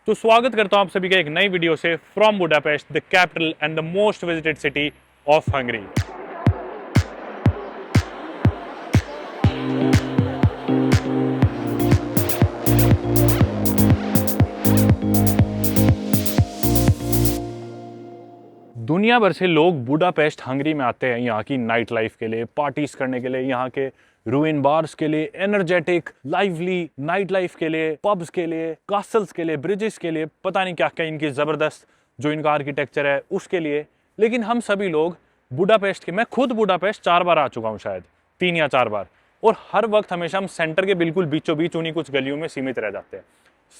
तो स्वागत करता हूं आप सभी का एक नई वीडियो से from Budapest, the capital and the most visited city of Hungary. दुनिया भर से लोग बुडापेस्ट हंगरी में आते हैं यहाँ की नाइट लाइफ के लिए, पार्टीज करने के लिए, यहाँ के रूइन बार्स के लिए, एनर्जेटिक लाइवली नाइट लाइफ के लिए, पब्स के लिए, कासल्स के लिए, ब्रिजेस के लिए, पता नहीं क्या क्या इनकी जबरदस्त जो इनका आर्किटेक्चर है उसके लिए। लेकिन हम सभी लोग बुडापेस्ट के, मैं खुद बुडापेस्ट 4 बार आ चुका हूँ, शायद 3 या 4 बार, और हर वक्त हमेशा हम सेंटर के बिल्कुल बीचों बीच उन्हीं कुछ गलियों में सीमित रह जाते हैं।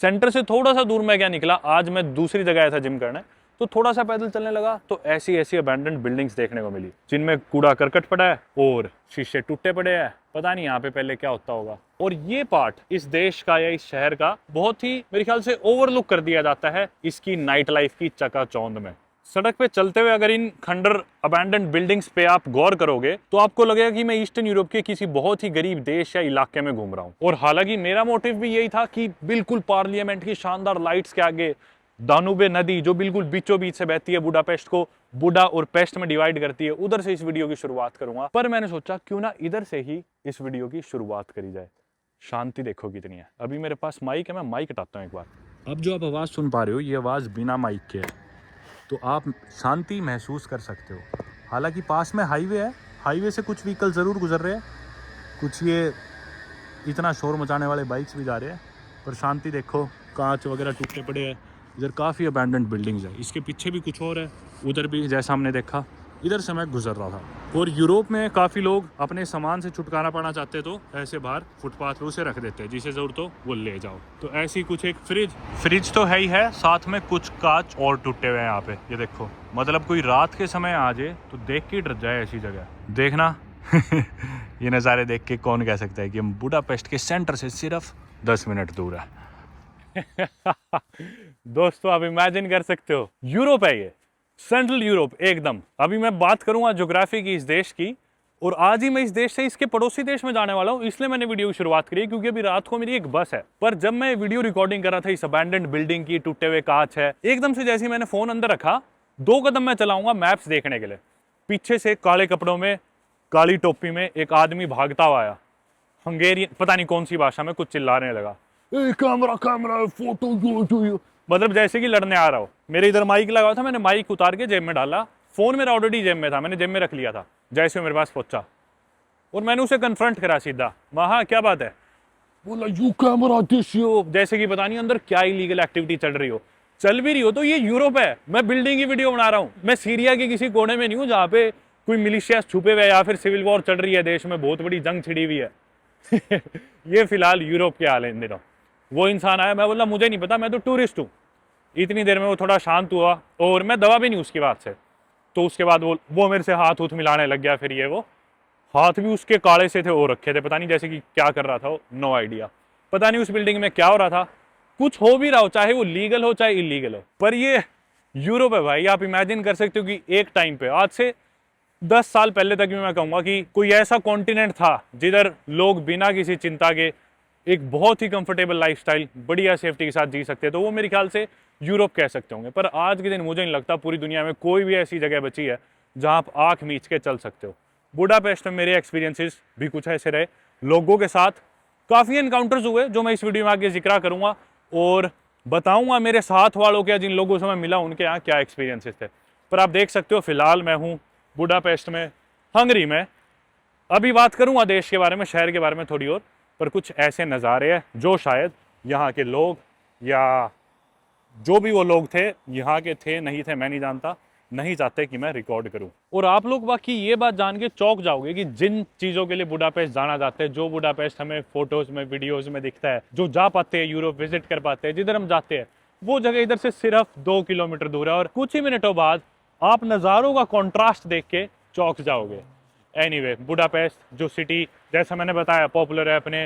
सेंटर से थोड़ा सा दूर मैं क्या निकला, आज मैं दूसरी जगह आया था जिम करने, तो थोड़ा सा पैदल चलने लगा तो ऐसी ऐसी अबैंडन्ड बिल्डिंग्स देखने को मिली जिनमें कूड़ा करकट पड़ा है और शीशे टूटे पड़े हैं। पता नहीं यहाँ पे पहले क्या होता होगा। और ये पार्ट इस देश का या इस शहर का बहुत ही मेरे ख्याल से ओवरलुक कर दिया जाता है इसकी नाइट लाइफ की चकाचौंध में। सड़क पे चलते हुए अगर इन खंडर अबैंडन्ड बिल्डिंग्स पे आप गौर करोगे तो आपको लगेगा कि मैं ईस्टर्न यूरोप के किसी बहुत ही गरीब देश या इलाके में घूम रहा हूँ। और हालांकि मेरा मोटिव भी यही था कि बिल्कुल पार्लियामेंट की शानदार लाइट्स के आगे दानुबे नदी जो बिल्कुल बीचों बीच से बहती है, बुडापेस्ट को बुडा और पेस्ट में डिवाइड करती है, उधर से इस वीडियो की शुरुआत करूंगा। पर मैंने सोचा क्यों ना इधर से ही इस वीडियो की शुरुआत करी जाए। शांति देखो कितनी है। अभी मेरे पास माइक है, मैं माइक हटाता हूँ एक बार। अब जो आप आवाज सुन पा रहे हो ये आवाज बिना माइक के है, तो आप शांति महसूस कर सकते हो। हालांकि पास में हाईवे है, हाईवे से कुछ व्हीकल जरूर गुजर रहे हैं, कुछ ये इतना शोर मचाने वाले बाइक्स भी जा रहे हैं, पर शांति देखो। कांच वगैरह टूटे पड़े हैं, इधर काफ़ी अबैंडन्ड बिल्डिंग्स है, इसके पीछे भी कुछ और है, उधर भी जैसा हमने देखा। इधर से मैं गुजर रहा था। और यूरोप में काफ़ी लोग अपने सामान से छुटकारा पाना चाहते तो ऐसे बाहर फुटपाथ पे उसे रख देते हैं, जिसे ज़रूरत हो वो ले जाओ। तो ऐसी कुछ एक फ्रिज तो है ही है, साथ में कुछ कांच और टूटे हुए हैं यहाँ पे, ये देखो। मतलब कोई रात के समय आ जाए तो देख के डर जाए ऐसी जगह देखना। ये नज़ारे देख के कौन कह सकता है कि हम बुडापेस्ट के सेंटर से सिर्फ 10 मिनट दूर है। दोस्तों आप इमेजिन कर सकते हो, यूरोप है ये, सेंट्रल यूरोप एकदम। अभी मैं बात करूंगा ज्योग्राफी की इस देश की, और आज ही मैं इस देश से इसके पड़ोसी देश में जाने वाला हूं, इसलिए मैंने वीडियो की शुरुआत करी क्योंकि अभी रात को मेरी एक बस है। पर जब मैं वीडियो रिकॉर्डिंग कर रहा था इस अबैंडन्ड बिल्डिंग की, टूटे हुए कांच है, एकदम से जैसे मैंने फोन अंदर रखा, 2 कदम मैं चलाऊंगा मैप्स देखने के लिए, पीछे से काले कपड़ों में, काली टोपी में एक आदमी भागता हुआ आया, हंगेरियन पता नहीं कौन सी भाषा में कुछ चिल्लाने लगा, कैमरा कैमरा फोटो जो, मतलब जैसे कि लड़ने आ रहा हो। मेरे इधर माइक लगा हुआ था, मैंने माइक उतार के जेब में डाला, फोन मेरा ऑलरेडी जेब में था, मैंने जेब में रख लिया था। जैसे मेरे पास पहुंचा और मैंने उसे कन्फ्रंट करा सीधा, हाँ क्या बात है, बोला यू कैमरा दिस यू, जैसे कि पता नहीं अंदर क्या इलीगल एक्टिविटी चल रही हो। चल भी रही हो तो ये यूरोप है, मैं बिल्डिंग की वीडियो बना रहा हूँ, मैं सीरिया के किसी कोने में नहीं हूँ जहाँ पे कोई मिलिशिया छुपे हुए या फिर सिविल वॉर चल रही है, देश में बहुत बड़ी जंग छिड़ी हुई है। ये फिलहाल यूरोप के हाल है इन दिनों। वो इंसान आया, मैं बोला मुझे नहीं पता, मैं तो टूरिस्ट हूँ। इतनी देर में वो थोड़ा शांत हुआ और मैं दबा भी नहीं उसकी बात से। तो उसके बाद वो मेरे से हाथ उथ मिलाने लग गया। फिर ये वो हाथ भी उसके काले से थे, वो रखे थे, पता नहीं जैसे कि क्या कर रहा था वो, नो आइडिया। पता नहीं उस बिल्डिंग में क्या हो रहा था, कुछ हो भी रहा हो, चाहे वो लीगल हो चाहे इलीगल हो। पर ये यूरोप है भाई, आप इमेजिन कर सकते हो कि एक टाइम पे, आज से 10 साल पहले तक भी मैं कहूंगा कि कोई ऐसा कॉन्टिनेंट था जिधर लोग बिना किसी चिंता के एक बहुत ही कंफर्टेबल लाइफस्टाइल बढ़िया सेफ्टी के साथ जी सकते, तो वो मेरे ख्याल से यूरोप कह सकते होंगे। पर आज के दिन मुझे नहीं लगता पूरी दुनिया में कोई भी ऐसी जगह बची है जहां आप आंख मीच के चल सकते हो। बुडापेस्ट में मेरे एक्सपीरियंसेस भी कुछ ऐसे रहे, लोगों के साथ काफ़ी एनकाउंटर्स हुए जो मैं इस वीडियो में आगे जिक्र करूंगा और बताऊंगा मेरे साथ वालों के, जिन लोगों से मैं मिला उनके यहाँ क्या एक्सपीरियंसेस थे। पर आप देख सकते हो फिलहाल मैं हूँ बुडापेस्ट में, हंगरी में। अभी बात करूंगा देश के बारे में, शहर के बारे में थोड़ी और, पर कुछ ऐसे नज़ारे हैं जो शायद यहाँ के लोग या जो भी वो लोग थे, यहाँ के थे नहीं थे मैं नहीं जानता, नहीं चाहते कि मैं रिकॉर्ड करूं। और आप लोग बाकी ये बात जान के चौंक जाओगे कि जिन चीज़ों के लिए बुडापेस्ट जाना जाते हैं, जो बुडापेस्ट हमें फोटोज में वीडियोज में दिखता है, जो जा पाते हैं यूरोप विजिट कर पाते हैं, जिधर हम जाते हैं, वो जगह इधर से सिर्फ 2 किलोमीटर दूर है। और कुछ ही मिनटों बाद आप नज़ारों का कॉन्ट्रास्ट देख के चौंक जाओगे। एनीवे, बुडापेस्ट जो सिटी जैसा मैंने बताया पॉपुलर है अपने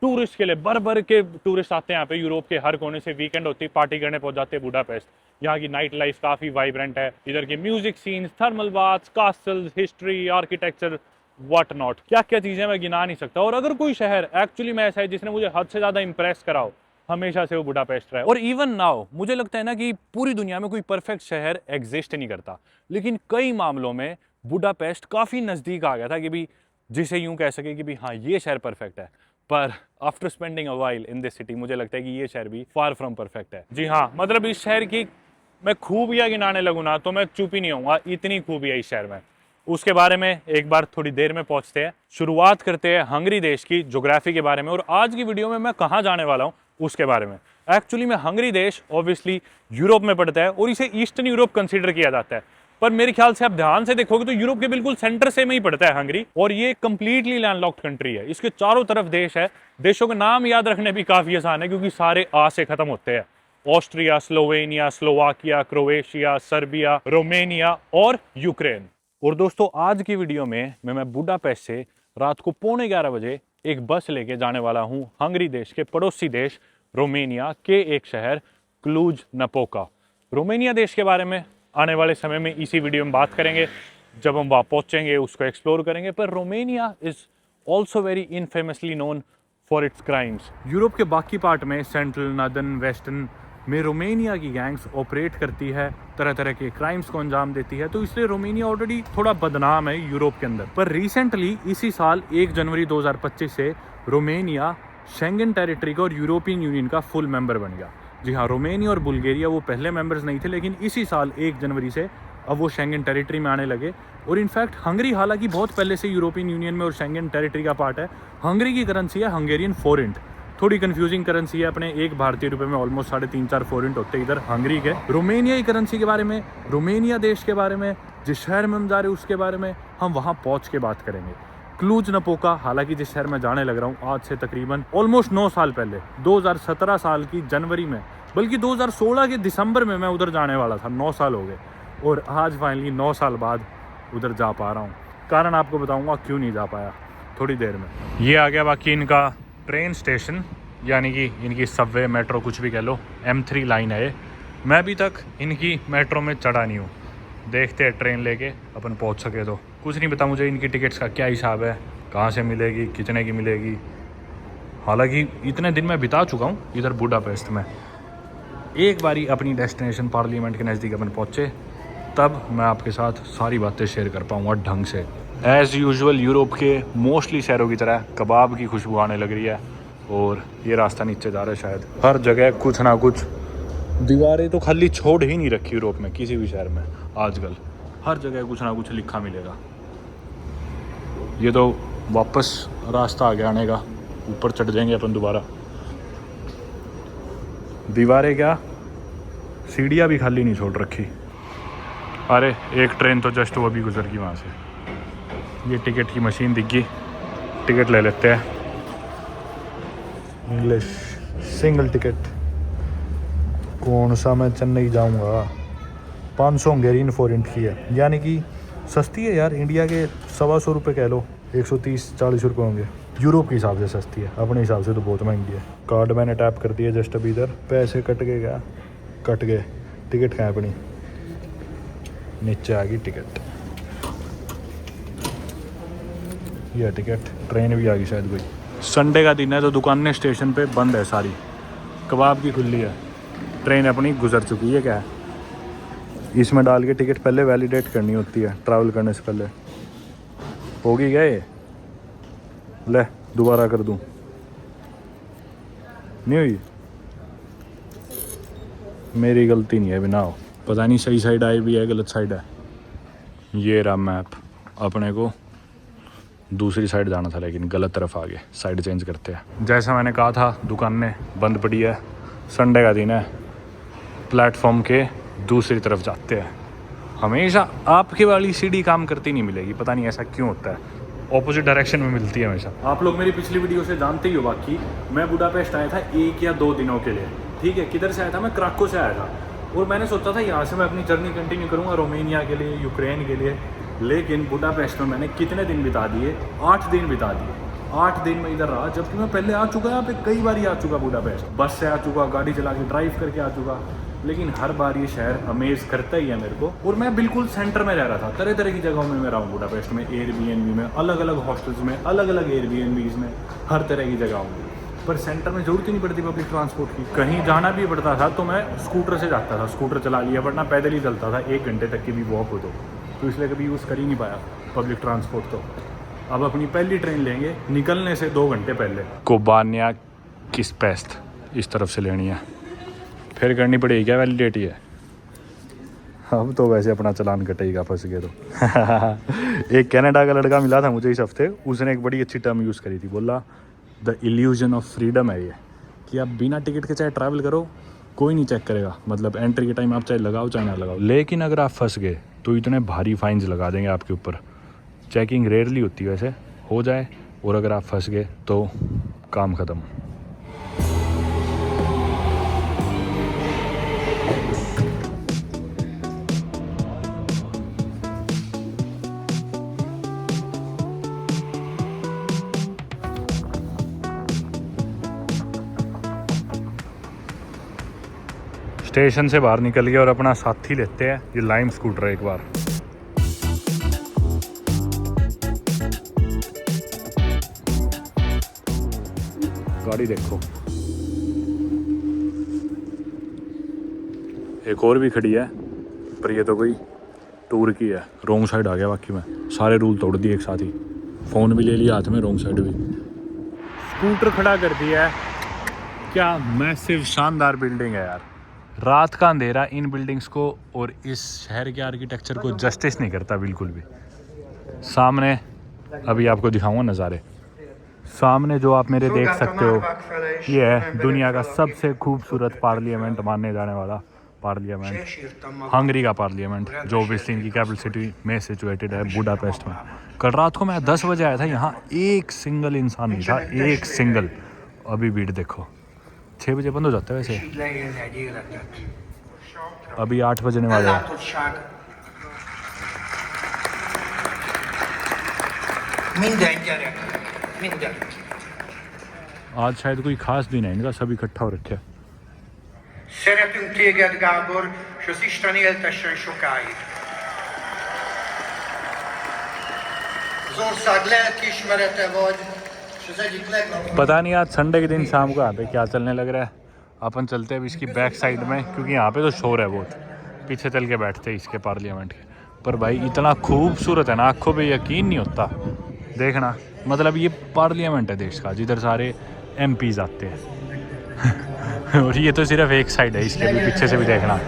टूरिस्ट के लिए, भर भर के टूरिस्ट आते हैं यहाँ पे, यूरोप के हर कोने से वीकेंड होती है पार्टी करने पहुंच जाते हैं बुडापेस्ट। यहाँ की नाइट लाइफ काफ़ी वाइब्रेंट है, इधर के music scenes, thermal baths, castles, history, architecture, what not, क्या क्या चीज़ें मैं गिना नहीं सकता। और अगर कोई शहर एक्चुअली में ऐसा है जिसने मुझे हद से ज़्यादा इंप्रेस करा हो, हमेशा से वो बुडापेस्ट रहा है। और इवन नाउ मुझे लगता है ना कि पूरी दुनिया में कोई परफेक्ट शहर एग्जिस्ट नहीं करता, लेकिन कई मामलों में बुडापेस्ट काफ़ी नज़दीक आ गया था कि भी जिसे यूं कह सके कि भी हाँ ये शहर परफेक्ट है। पर after spending a while in this city मुझे लगता है कि ये शहर भी फार फ्रॉम परफेक्ट है। जी हाँ, मतलब इस शहर की मैं खूबियाँ गिनाने लगूँ ना तो मैं चुप ही नहीं होऊंगा, इतनी खूबियाँ इस शहर में। उसके बारे में एक बार थोड़ी देर में पहुंचते हैं। शुरुआत करते हैं हंगरी देश की ज्योग्राफी के बारे में, और आज की वीडियो में मैं कहाँ जाने वाला हूँ उसके बारे में। एक्चुअली में हंगरी देश ऑब्वियसली यूरोप में पड़ता है और इसे ईस्टर्न यूरोप कंसीडर किया जाता है, पर मेरे ख्याल से आप ध्यान से देखोगे तो यूरोप के बिल्कुल सेंटर से में ही पड़ता है हंगरी, और ये कंप्लीटली लैंडलॉक्ड कंट्री है। इसके चारों तरफ देश है। देशों के नाम याद रखने भी काफी आसान है क्योंकि सारे आ से खत्म होते हैं। Austria, Slovenia, Slovakia, Croatia, Serbia, Romania और यूक्रेन। और दोस्तों आज की वीडियो में मैं बुडापेस्ट से रात को 11:15 बजे एक बस लेके जाने वाला हूँ हंगरी देश के पड़ोसी देश रोमेनिया के एक शहर क्लूज नपोका। रोमेनिया देश के बारे में आने वाले समय में इसी वीडियो में बात करेंगे, जब हम वहाँ पहुँचेंगे उसको एक्सप्लोर करेंगे। पर Romania is also very infamously known for its crimes. Europe के बाकी पार्ट में सेंट्रल, नॉर्दर्न, वेस्टर्न में रोमेनिया की गैंग्स ऑपरेट करती है, तरह तरह के क्राइम्स को अंजाम देती है, तो इसलिए रोमेनिया ऑलरेडी थोड़ा बदनाम है यूरोप के अंदर। पर रिसेंटली इसी साल 1 जनवरी 2025 से रोमेनिया शेंगन टेरिटरी का और यूरोपियन यूनियन का फुल मेंबर बन गया। जी हाँ, रोमेनिया और बुल्गारिया वो पहले मेंबर्स नहीं थे, लेकिन इसी साल 1 जनवरी से अब वो शेंगन टेरिटरी में आने लगे। और इनफैक्ट हंगरी हालांकि बहुत पहले से यूरोपियन यूनियन में और शेंगन टेरिटरी का पार्ट है। हंगरी की करेंसी है हंगेरियन फोरेंट, थोड़ी कंफ्यूजिंग करेंसी है। अपने एक भारतीय रुपए में ऑलमोस्ट 3.5-4 फोरेंट होते हैं इधर हंगरी के। रोमेनिया की करेंसी के बारे में, रोमेनिया देश के बारे में, जिस शहर में हम जा रहे हैं उसके बारे में हम वहाँ पहुँच के बात करेंगे। क्लूज नपोका, हालांकि जिस शहर में जाने लग रहा हूँ आज से तकरीबन ऑलमोस्ट 9 साल पहले 2017 साल की जनवरी में, बल्कि 2016 के दिसंबर में मैं उधर जाने वाला था। 9 साल हो गए और आज फाइनली 9 साल बाद उधर जा पा रहा हूँ। कारण आपको बताऊँगा क्यों नहीं जा पाया थोड़ी देर में। ये आ गया बाकी इनका ट्रेन स्टेशन, यानी कि इनकी सबवे, मेट्रो कुछ भी कह लो, M3 लाइन है ये। मैं अभी तक इनकी मेट्रो में चढ़ा नहीं हूँ, देखते हैं ट्रेन लेके अपन पहुँच सके तो। कुछ नहीं पता मुझे इनकी टिकट्स का क्या हिसाब है, कहाँ से मिलेगी, कितने की मिलेगी। हालांकि इतने दिन मैं बिता चुका हूँ इधर बुडापेस्ट में। एक बारी अपनी डेस्टिनेशन पार्लियामेंट के नज़दीक अपन पहुँचे तब मैं आपके साथ सारी बातें शेयर कर पाऊँगा ढंग से। एज़ यूजुअल यूरोप के मोस्टली शहरों की तरह कबाब की खुशबू आने लग रही है और ये रास्ता नीचे जा रहा है। शायद हर जगह कुछ ना कुछ दीवारें तो खाली छोड़ ही नहीं रखी यूरोप में, किसी भी शहर में आजकल हर जगह कुछ ना कुछ लिखा मिलेगा। ये तो वापस रास्ता आ गया आने का, ऊपर चढ़ जाएंगे अपन दोबारा। दीवारें क्या, सीढ़ियाँ भी खाली नहीं छोड़ रखी। अरे एक ट्रेन तो जस्ट वो भी गुजर गई वहाँ से। ये टिकट की मशीन दिख गई, टिकट ले लेते हैं। इंग्लिश सिंगल टिकट, कौन सा, मैं चेन्नई जाऊंगा। 500 हंगेरियन फोरेंट की है, यानी कि सस्ती है यार। इंडिया के 125 रुपये कह लो, 130-140 रुपये होंगे। यूरोप के हिसाब से सस्ती है, अपने हिसाब से तो बहुत महंगी है। कार्ड मैंने टैप कर दिया जस्ट अभी, इधर पैसे कट गए। क्या कट गए? टिकट कहाँ है अपनी? नीचे आ गई टिकट। यह टिकट, ट्रेन भी आ गई शायद कोई। संडे का दिन है तो दुकानें स्टेशन पे बंद है सारी, कबाब की खुली है। ट्रेन अपनी गुजर चुकी है। क्या है इसमें डाल के टिकट पहले वैलिडेट करनी होती है ट्रैवल करने से पहले। होगी क्या ये? ले दोबारा कर दूं? नहीं हुई, मेरी गलती नहीं है बिना हो। पता नहीं सही साइड आई भी है गलत साइड है। ये रहा मैप, अपने को दूसरी साइड जाना था लेकिन गलत तरफ आ गए। साइड चेंज करते हैं। जैसा मैंने कहा था दुकानें बंद पड़ी है, संडे का दिन है। प्लेटफॉर्म के दूसरी तरफ जाते हैं। हमेशा आपके वाली सीढ़ी काम करती नहीं मिलेगी, पता नहीं ऐसा क्यों होता है। ऑपोजिट डायरेक्शन में मिलती है हमेशा। आप लोग मेरी पिछली वीडियो से जानते ही हो। बाकी मैं बुडापेस्ट आया था 1 या 2 दिनों के लिए, ठीक है। किधर से आया था? मैं क्राको से आया था और मैंने सोचा था यहाँ से मैं अपनी जर्नी कंटिन्यू करूँगा रोमेनिया के लिए, यूक्रेन के लिए। लेकिन बुडापेस्ट में मैंने कितने दिन बिता दिए? 8 दिन बिता दिए। 8 दिन में इधर रहा, जबकि मैं पहले आ चुका, यहाँ पे कई बार आ चुका बुडापेस्ट। बस से आ चुका, गाड़ी चला के ड्राइव करके आ चुका, लेकिन हर बार ये शहर अमेज करता ही है मेरे को। और मैं बिल्कुल सेंटर में रह रहा था। तरह तरह की जगहों में मैं रहा हूँ बुडापेस्ट में, एयरबीएनबी में, अलग अलग हॉस्टल्स में, अलग अलग एयरबीएनबीज में, हर तरह की जगहों में। पर सेंटर में ज़रूरत ही नहीं पड़ती पब्लिक ट्रांसपोर्ट की। कहीं जाना भी पड़ता था तो मैं स्कूटर से जाता था, स्कूटर चला लिया, वरना पैदल ही चलता था 1 घंटे तक की भी वॉक हो तो इसलिए कभी यूज़ कर ही नहीं पाया पब्लिक ट्रांसपोर्ट। तो अब अपनी पहली ट्रेन लेंगे निकलने से 2 घंटे पहले। कोबानिया किस पेस्ट इस तरफ से लेनी है, फिर करनी पड़ेगी क्या वैलिडिटी है। अब तो वैसे अपना चालान कटेगा फंस गए तो। एक कनाडा का लड़का मिला था मुझे इस हफ्ते, उसने एक बड़ी अच्छी टर्म यूज़ करी थी। बोला द इल्यूजन ऑफ फ्रीडम है ये, कि आप बिना टिकट के चाहे ट्रैवल करो कोई नहीं चेक करेगा, मतलब एंट्री के टाइम आप चाहे लगाओ चाहे ना लगाओ, लेकिन अगर आप फंस गए तो इतने भारी फाइन्स लगा देंगे आपके ऊपर। चेकिंग रेयरली होती है वैसे, हो जाए, और अगर आप फंस गए तो काम ख़त्म। स्टेशन से बाहर निकल गए और अपना साथी लेते हैं, ये लाइम स्कूटर है। एक बार गाड़ी देखो, एक और भी खड़ी है, पर ये तो कोई टूर की है। रोंग साइड आ गया, बाकी मैं सारे रूल तोड़ दिए एक साथ ही, फ़ोन भी ले लिया हाथ में, रोंग साइड भी। स्कूटर खड़ा कर दिया है, क्या मैसिव शानदार बिल्डिंग है यार। रात का अंधेरा इन बिल्डिंग्स को और इस शहर के आर्किटेक्चर को जस्टिस नहीं करता बिल्कुल भी। सामने अभी आपको दिखाऊंगा नज़ारे, सामने जो आप मेरे देख सकते हो, ये है दुनिया का सबसे खूबसूरत पार्लियामेंट मानने जाने वाला पार्लियामेंट, हंगरी का पार्लियामेंट, जो ऑब्वियसली इनकी कैपिटल सिटी में सिचुएटेड है, बुडापेस्ट में। कल रात को मैं 10 बजे आया था, यहाँ एक सिंगल इंसान नहीं था, एक सिंगल। अभी भीड़ देखो, 6 बजे बंद हो जाता है वैसे, अभी 8 बजने वाले हैं। आज शायद कोई खास दिन है इनका, सब इकट्ठा हो रखे हैं। Szeretünk téged, Gábor, és az Isten éltessen sokáig. Az ország lelkiismerete vagy, és az egyik legnagyobb... पता नहीं आज संडे के दिन शाम को यहाँ पे क्या चलने लग रहा है। अपन चलते हैं अभी इसकी बैक साइड में, क्योंकि यहाँ पे तो शोर है बहुत, पीछे चल के बैठते हैं इसके पार्लियामेंट के। पर भाई इतना खूबसूरत है ना, आँखों पे यकीन नहीं होता देखना। मतलब ये पार्लियामेंट है देश का, जिधर सारे MPs आते हैं। और ये तो सिर्फ एक साइड है, इसके भी पीछे से भी देखना।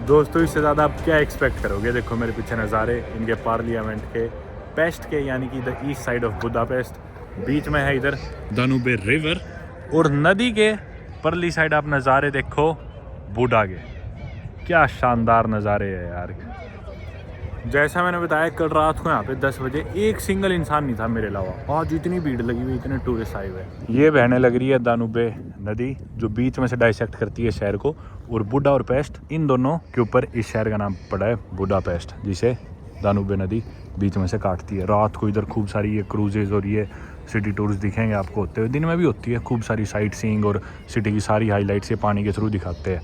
दोस्तों इससे ज़्यादा आप क्या एक्सपेक्ट करोगे। देखो मेरे पीछे नज़ारे इनके पार्लियामेंट के, पेस्ट के, यानी कि the east side of Budapest. बीच में है इधर दानुबे रिवर, और नदी के परली साइड आप नज़ारे देखो बुडा के। क्या शानदार नज़ारे है यार। जैसा मैंने बताया कल रात को यहाँ पे 10 बजे एक सिंगल इंसान नहीं था मेरे अलावा। आज इतनी भीड़ लगी हुई, इतने टूरिस्ट आए हुए। ये बहने लग रही है दानुबे नदी, जो बीच में से डाइसेक्ट करती है शहर को, और बुडा और पेस्ट इन दोनों के ऊपर इस शहर का नाम पड़ा है बुडापेस्ट, जिसे दानुबे नदी बीच में से काटती है। रात को इधर खूब सारी ये क्रूजेज और ये सिटी टूर्स दिखेंगे आपको होते हुए। दिन में भी होती है खूब सारी साइट सीइंग, और सिटी की सारी हाईलाइट्स ये पानी के थ्रू दिखाते हैं।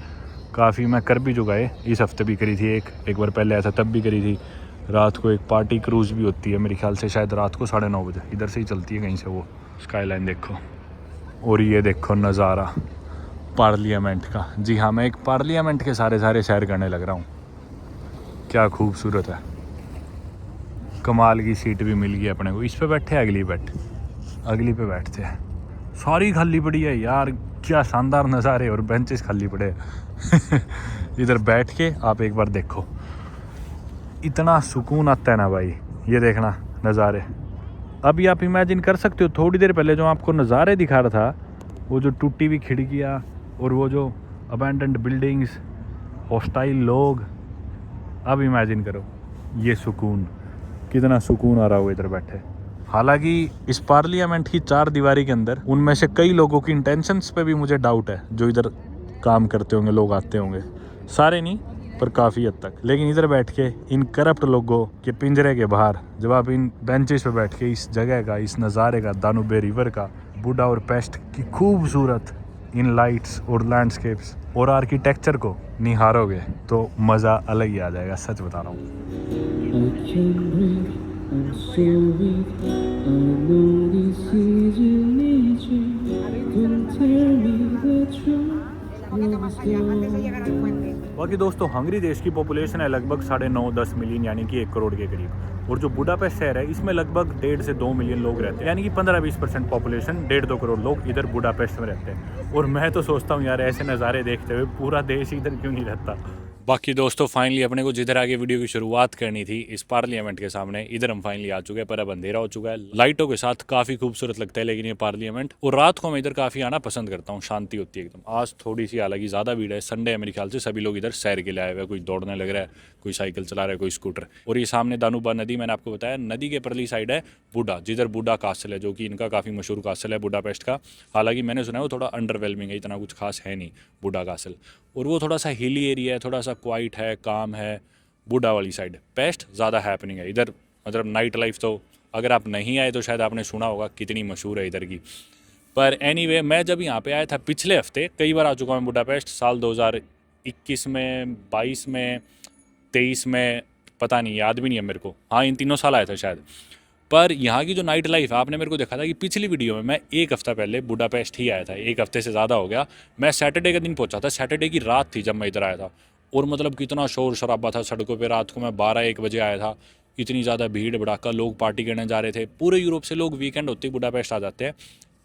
काफ़ी मैं कर भी चुका है, इस हफ्ते भी करी थी, एक बार पहले ऐसा तब भी करी थी। रात को एक पार्टी क्रूज़ भी होती है मेरे ख्याल से, शायद रात को 9:30 बजे इधर से ही चलती है कहीं से। वो स्काईलाइन देखो, और ये देखो नज़ारा पार्लियामेंट का। जी हाँ, मैं एक पार्लियामेंट के सारे सैर करने लग रहा हूँ। क्या खूबसूरत है। कमाल की सीट भी मिल गई अपने को, इस पे बैठे, अगली पे बैठते हैं। सारी खाली पड़ी है यार, क्या शानदार नज़ारे, और बेंचेस खाली पड़े हैं। इधर बैठ के आप एक बार देखो, इतना सुकून आता है ना भाई। ये देखना नज़ारे। अभी आप इमेजिन कर सकते हो, थोड़ी देर पहले जो आपको नज़ारे दिखा रहा था, वो जो टूटी हुई खिड़कियाँ और वो जो अबैंडन्ड बिल्डिंग्स, हॉस्टाइल लोग, अब इमेजिन करो ये सुकून, कितना सुकून आ रहा हो इधर बैठे। हालांकि इस पार्लियामेंट की 4 दीवारी के अंदर उनमें से कई लोगों की इंटेंशंस पे भी मुझे डाउट है, जो इधर काम करते होंगे, लोग आते होंगे। सारे नहीं, पर काफ़ी हद तक। लेकिन इधर बैठ के इन करप्ट लोगों के पिंजरे के बाहर जब आप इन बेंचेस पे बैठ के इस जगह का, इस नज़ारे का, दानुबे रिवर का, बुडा और पेस्ट की खूबसूरत इन लाइट्स और लैंडस्केप्स और आर्किटेक्चर को निहारोगे तो मज़ा अलग ही आ जाएगा, सच बता रहा हूँ। बाकी दोस्तों हंगरी देश की पॉपुलेशन है लगभग 9.5-10 मिलियन यानी कि 1 करोड़ के करीब, और जो बुडापेस्ट शहर है इसमें लगभग 1.5 से 2 मिलियन लोग रहते हैं, यानी कि 15-20% पॉपुलेशन, 1.5-2 करोड़ लोग इधर बुडापेस्ट में रहते हैं। और मैं तो सोचता हूँ यार ऐसे नज़ारे देखते हुए पूरा देश इधर क्यों नहीं रहता। बाकी दोस्तों फाइनली अपने को जिधर आगे वीडियो की शुरुआत करनी थी इस पार्लियामेंट के सामने, इधर हम फाइनली आ चुके हैं, पर अब अंधेरा हो चुका है। लाइटों के साथ काफ़ी खूबसूरत लगता है लेकिन ये पार्लियामेंट, और रात को मैं इधर काफ़ी आना पसंद करता हूँ, शांति होती है एकदम। आज थोड़ी सी हालांकि ज़्यादा भीड़ है, संडे है मेरे ख्याल से, सभी लोग इधर सैर के लिए आए हुए हैं, कोई दौड़ने लग रहा है, कोई साइकिल चला रहा है, कोई स्कूटर। और ये सामने दानुबा नदी, मैंने आपको बताया नदी के परली साइड है बुडा, जिधर बुडा कासल है, जो कि इनका काफ़ी मशहूर कासल है बुडापेस्ट का। हालांकि मैंने सुना है वो थोड़ा अंडरवेलमिंग है, इतना कुछ खास है नहीं बुडा कासल, और वो थोड़ा सा हिली एरिया है, थोड़ा सा क्वाइट है, काम है बुडा वाली साइड। पेस्ट ज़्यादा हैपनिंग है इधर, मतलब नाइट लाइफ तो अगर आप नहीं आए तो शायद आपने सुना होगा कितनी मशहूर है इधर की। पर एनीवे मैं जब यहाँ पे आया था पिछले हफ्ते, कई बार आ चुका हूँ बुडापेस्ट, साल 2021 में, 22 में, 23 में, पता नहीं, याद भी नहीं है मेरे को, हाँ इन तीनों साल आया था शायद। पर यहाँ की जो नाइट लाइफ है, आपने मेरे को देखा था कि पिछली वीडियो में मैं 1 हफ्ता पहले बुडापेस्ट ही आया था, 1 हफ्ते से ज़्यादा हो गया। मैं सैटरडे के दिन पहुँचा था, सैटरडे की रात थी जब मैं इधर आया था, और मतलब कितना शोर शराबा था सड़कों पे। रात को मैं 12-1 बजे आया था, इतनी ज़्यादा भीड़ भड़ाका, लोग पार्टी करने जा रहे थे। पूरे यूरोप से लोग वीकेंड होते ही बुडापेस्ट आ जाते हैं,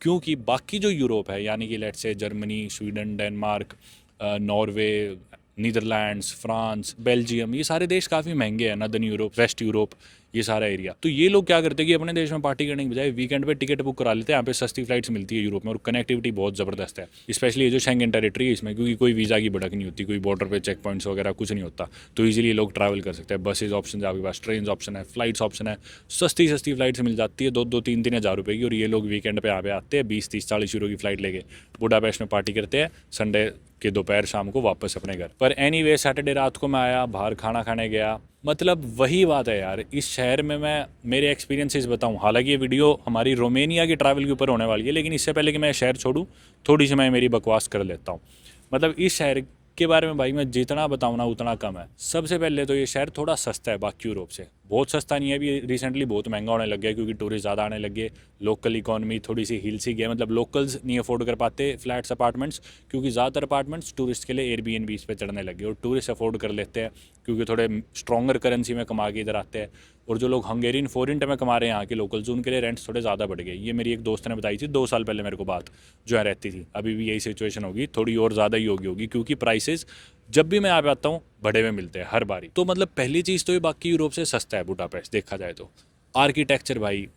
क्योंकि बाकी जो यूरोप है यानी कि let's say Germany, Sweden, Denmark, Norway, Netherlands, France, Belgium, ये सारे देश काफ़ी महंगे हैं, नदर्न यूरोप, वेस्ट यूरोप, ये सारा एरिया। तो ये लोग क्या करते हैं कि अपने देश में पार्टी करने के बजाय वीकेंड पे टिकट बुक करा लेते हैं। यहाँ पे सस्ती फ्लाइट्स मिलती है यूरोप में, और कनेक्टिविटी बहुत ज़बरदस्त है, स्पेशली ये जो शेंगेन टेरिटरी है इसमें, क्योंकि कोई वीज़ा की भड़क नहीं होती, कोई बॉर्डर पे चेक पॉइंट्स वगैरह कुछ नहीं होता, तो ईजिली लोग ट्रैवल कर सकते हैं। बसेज ऑप्शन है आपके पास, ट्रेन ऑप्शन है, फ्लाइट्स ऑप्शन है, सस्ती फ्लाइट्स मिल जाती है 2-3 हज़ार रुपये की, और ये लोग वीकेंड पे यहाँ पे आते हैं 20-30-40 यूरो की फ़्लाइट लेके बुडापेस्ट में पार्टी करते हैं, संडे के दोपहर शाम को वापस अपने घर। पर एनीवे सैटरडे रात को मैं आया, बाहर खाना खाने गया, मतलब वही बात है यार, इस शहर में मैं मेरे एक्सपीरियंसेस बताऊं। हालांकि ये वीडियो हमारी रोमेनिया की ट्रैवल के ऊपर होने वाली है, लेकिन इससे पहले कि मैं शहर छोड़ूं थोड़ी सी मैं मेरी बकवास कर लेता हूं। मतलब इस शहर के बारे में भाई मैं जितना बताऊं ना उतना कम है। सबसे पहले तो ये शहर थोड़ा सस्ता है बाकी यूरोप से, बहुत सस्ता नहीं है, अभी रिसेंटली बहुत महंगा होने लग गया क्योंकि टूरिस्ट ज़्यादा आने लग गए, लोकल इकॉनमी थोड़ी सी हिल सी गई, मतलब लोकल्स नहीं अफोर्ड कर पाते फ्लैट्स अपार्टमेंट्स, क्योंकि ज़्यादातर अपार्टमेंट्स टूरिस्ट के लिए एयरबीएनबी पे चढ़ने लगे, और टूरिस्ट अफोर्ड कर लेते हैं क्योंकि थोड़े स्ट्रॉन्गर करेंसी में कमा के इधर आते हैं। और जो लोग हंगेरियन फोरेंट में कमा रहे हैं यहाँ के लोकल्स, उनके लिए रेंट्स थोड़े ज़्यादा बढ़ गए। ये मेरी एक दोस्त ने बताई थी 2 साल पहले मेरे को बात, जो यहाँ रहती थी। अभी भी यही सिचुएशन होगी, थोड़ी और ज़्यादा ही होगी क्योंकि प्राइसेस जब भी मैं यहाँ पे आता हूँ बढ़े हुए मिलते हैं हर बारी। तो मतलब पहली चीज़ तो ये बाकी यूरोप से सस्ता है बुडापेस्ट देखा जाए तो। आर्किटेक्चर भाई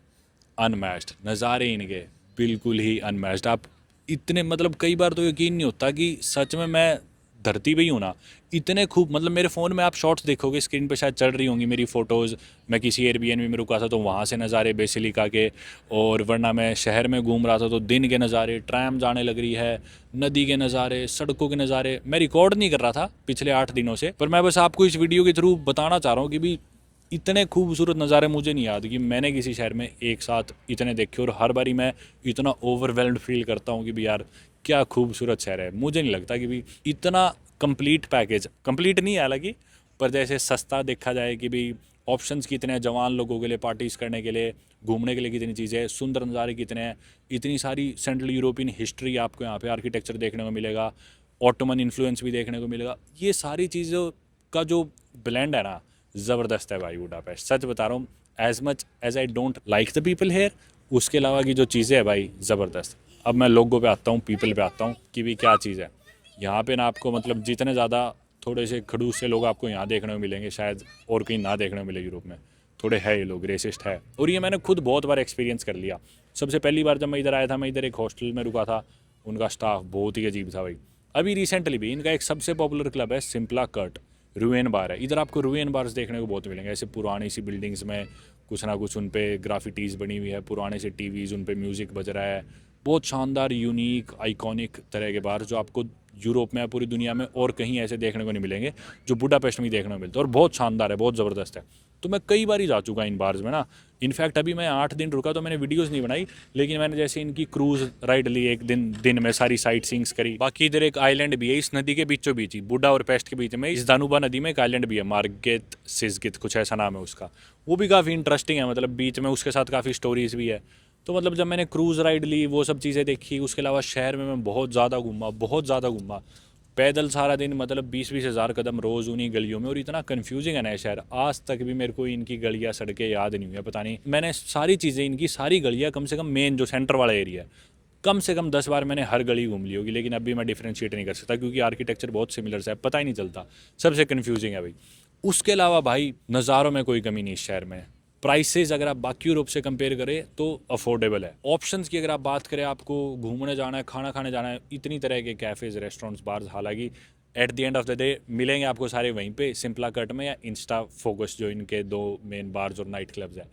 अनमैच्ड, नज़ारे इनके बिल्कुल ही अनमैच्ड। आप इतने, मतलब कई बार तो यकीन नहीं होता कि सच में मैं धरती पे ही हूँ ना, इतने खूब। मतलब मेरे फ़ोन में आप शॉट्स देखोगे, स्क्रीन पे शायद चल रही होंगी मेरी फ़ोटोज़, मैं किसी एयरबीएनबी में रुका था तो वहाँ से नज़ारे बेसिलिका के, और वरना मैं शहर में घूम रहा था तो दिन के नज़ारे, ट्रैम जाने लग रही है, नदी के नज़ारे, सड़कों के नज़ारे। मैं रिकॉर्ड नहीं कर रहा था पिछले 8 दिनों से, पर मैं बस आपको इस वीडियो के थ्रू बताना चाह रहा हूँ कि भी इतने खूबसूरत नज़ारे मुझे नहीं याद कि मैंने किसी शहर में एक साथ इतने देखे, और हर बारी मैं इतना ओवरवेल्म्ड फील करता हूँ कि भी यार क्या खूबसूरत शहर है। मुझे नहीं लगता कि भी इतना कंप्लीट पैकेज, कंप्लीट नहीं है हालांकि, पर जैसे सस्ता देखा जाए कि भी ऑप्शंस कितने हैं जवान लोगों के लिए, पार्टीज करने के लिए, घूमने के लिए कितनी चीज़ें, सुंदर नज़ारे कितने हैं, इतनी सारी सेंट्रल यूरोपियन हिस्ट्री आपको यहाँ पे आर्किटेक्चर देखने को मिलेगा, ऑटोमन इन्फ्लुएंस भी देखने को मिलेगा। ये सारी चीज़ों का जो ब्लेंड है ना, ज़बरदस्त है भाई बुडापेस्ट, सच बता रहा हूँ। As much as I don't like the people here, उसके अलावा की जो चीज़ें है भाई ज़बरदस्त। अब मैं लोगों पे आता हूँ, पीपल पे आता हूँ कि भी क्या चीज़ है यहाँ पे ना। आपको मतलब जितने ज़्यादा थोड़े से खड़ूस से लोग आपको यहाँ देखने को मिलेंगे, शायद और कहीं ना देखने को मिले यूरोप में। थोड़े है ये लोग रेसिस्ट है, और ये मैंने खुद बहुत बार एक्सपीरियंस कर लिया। सबसे पहली बार जब मैं इधर आया था, मैं इधर एक हॉस्टल में रुका था, उनका स्टाफ बहुत ही अजीब था भाई। अभी रिसेंटली भी इनका एक सबसे पॉपुलर क्लब है सिम्पला कर्ट, रूएन बार है। इधर आपको रूएन बार्स देखने को बहुत मिलेंगे, ऐसे पुरानी सी बिल्डिंग्स में कुछ ना कुछ उन पे ग्राफिटीज़ बनी हुई है, पुराने से टीवीज़, उन पे म्यूज़िक बज रहा है, बहुत शानदार यूनिक आइकॉनिक तरह के बार जो आपको यूरोप में या पूरी दुनिया में और कहीं ऐसे देखने को नहीं मिलेंगे जो बुडापेस्ट में देखने को मिलते हैं, और बहुत शानदार है, बहुत ज़बरदस्त है। तो मैं कई बार ही जा चुका इन बार्स में ना। इनफैक्ट अभी मैं 8 दिन रुका तो मैंने वीडियोस नहीं बनाई, लेकिन मैंने जैसे इनकी क्रूज़ राइड ली एक दिन में सारी साइट सीइंग्स करी। बाकी इधर एक आइलैंड भी है इस नदी के बीचों बीच ही, बुडा और पेस्ट के बीच में, इस दानुबा नदी में एक आइलैंड भी है, मार्गेत सिजगित कुछ ऐसा नाम है उसका। वो भी काफ़ी इंटरेस्टिंग है, मतलब बीच में उसके साथ काफ़ी स्टोरीज भी है। तो मतलब जब मैंने क्रूज़ राइड ली, वो सब चीज़ें देखी, उसके अलावा शहर में मैं बहुत ज़्यादा घूमा पैदल सारा दिन, मतलब 20-20 हज़ार कदम रोज़ उन्हीं गलियों में। और इतना कन्फ्यूजिंग है ना शहर, आज तक भी मेरे को इनकी गलियाँ सड़कें याद नहीं हुई है, पता नहीं। मैंने सारी चीज़ें इनकी सारी गलियाँ कम से कम मेन जो सेंटर वाला एरिया है, कम से कम 10 बार मैंने हर गली घूम ली होगी, लेकिन अभी मैं डिफ्रेंशिएट नहीं कर सकता क्योंकि आर्किटेक्चर बहुत सिमिलर सा है, पता ही नहीं चलता। सबसे कन्फ्यूजिंग है भाई। उसके अलावा भाई नज़ारों में कोई कमी नहीं इस शहर में। प्राइसेस अगर आप बाकी यूरोप से कंपेयर करें तो अफोर्डेबल है। ऑप्शंस की अगर आप बात करें, आपको घूमने जाना है, खाना खाने जाना है, इतनी तरह के कैफ़ेज़, रेस्टोरेंट्स, बार्स, हालांकि at the end of the day मिलेंगे आपको सारे वहीं पे, सिंपला कट में या इंस्टा फोकस, जो इनके 2 मेन बार्स और नाइट क्लब्स हैं।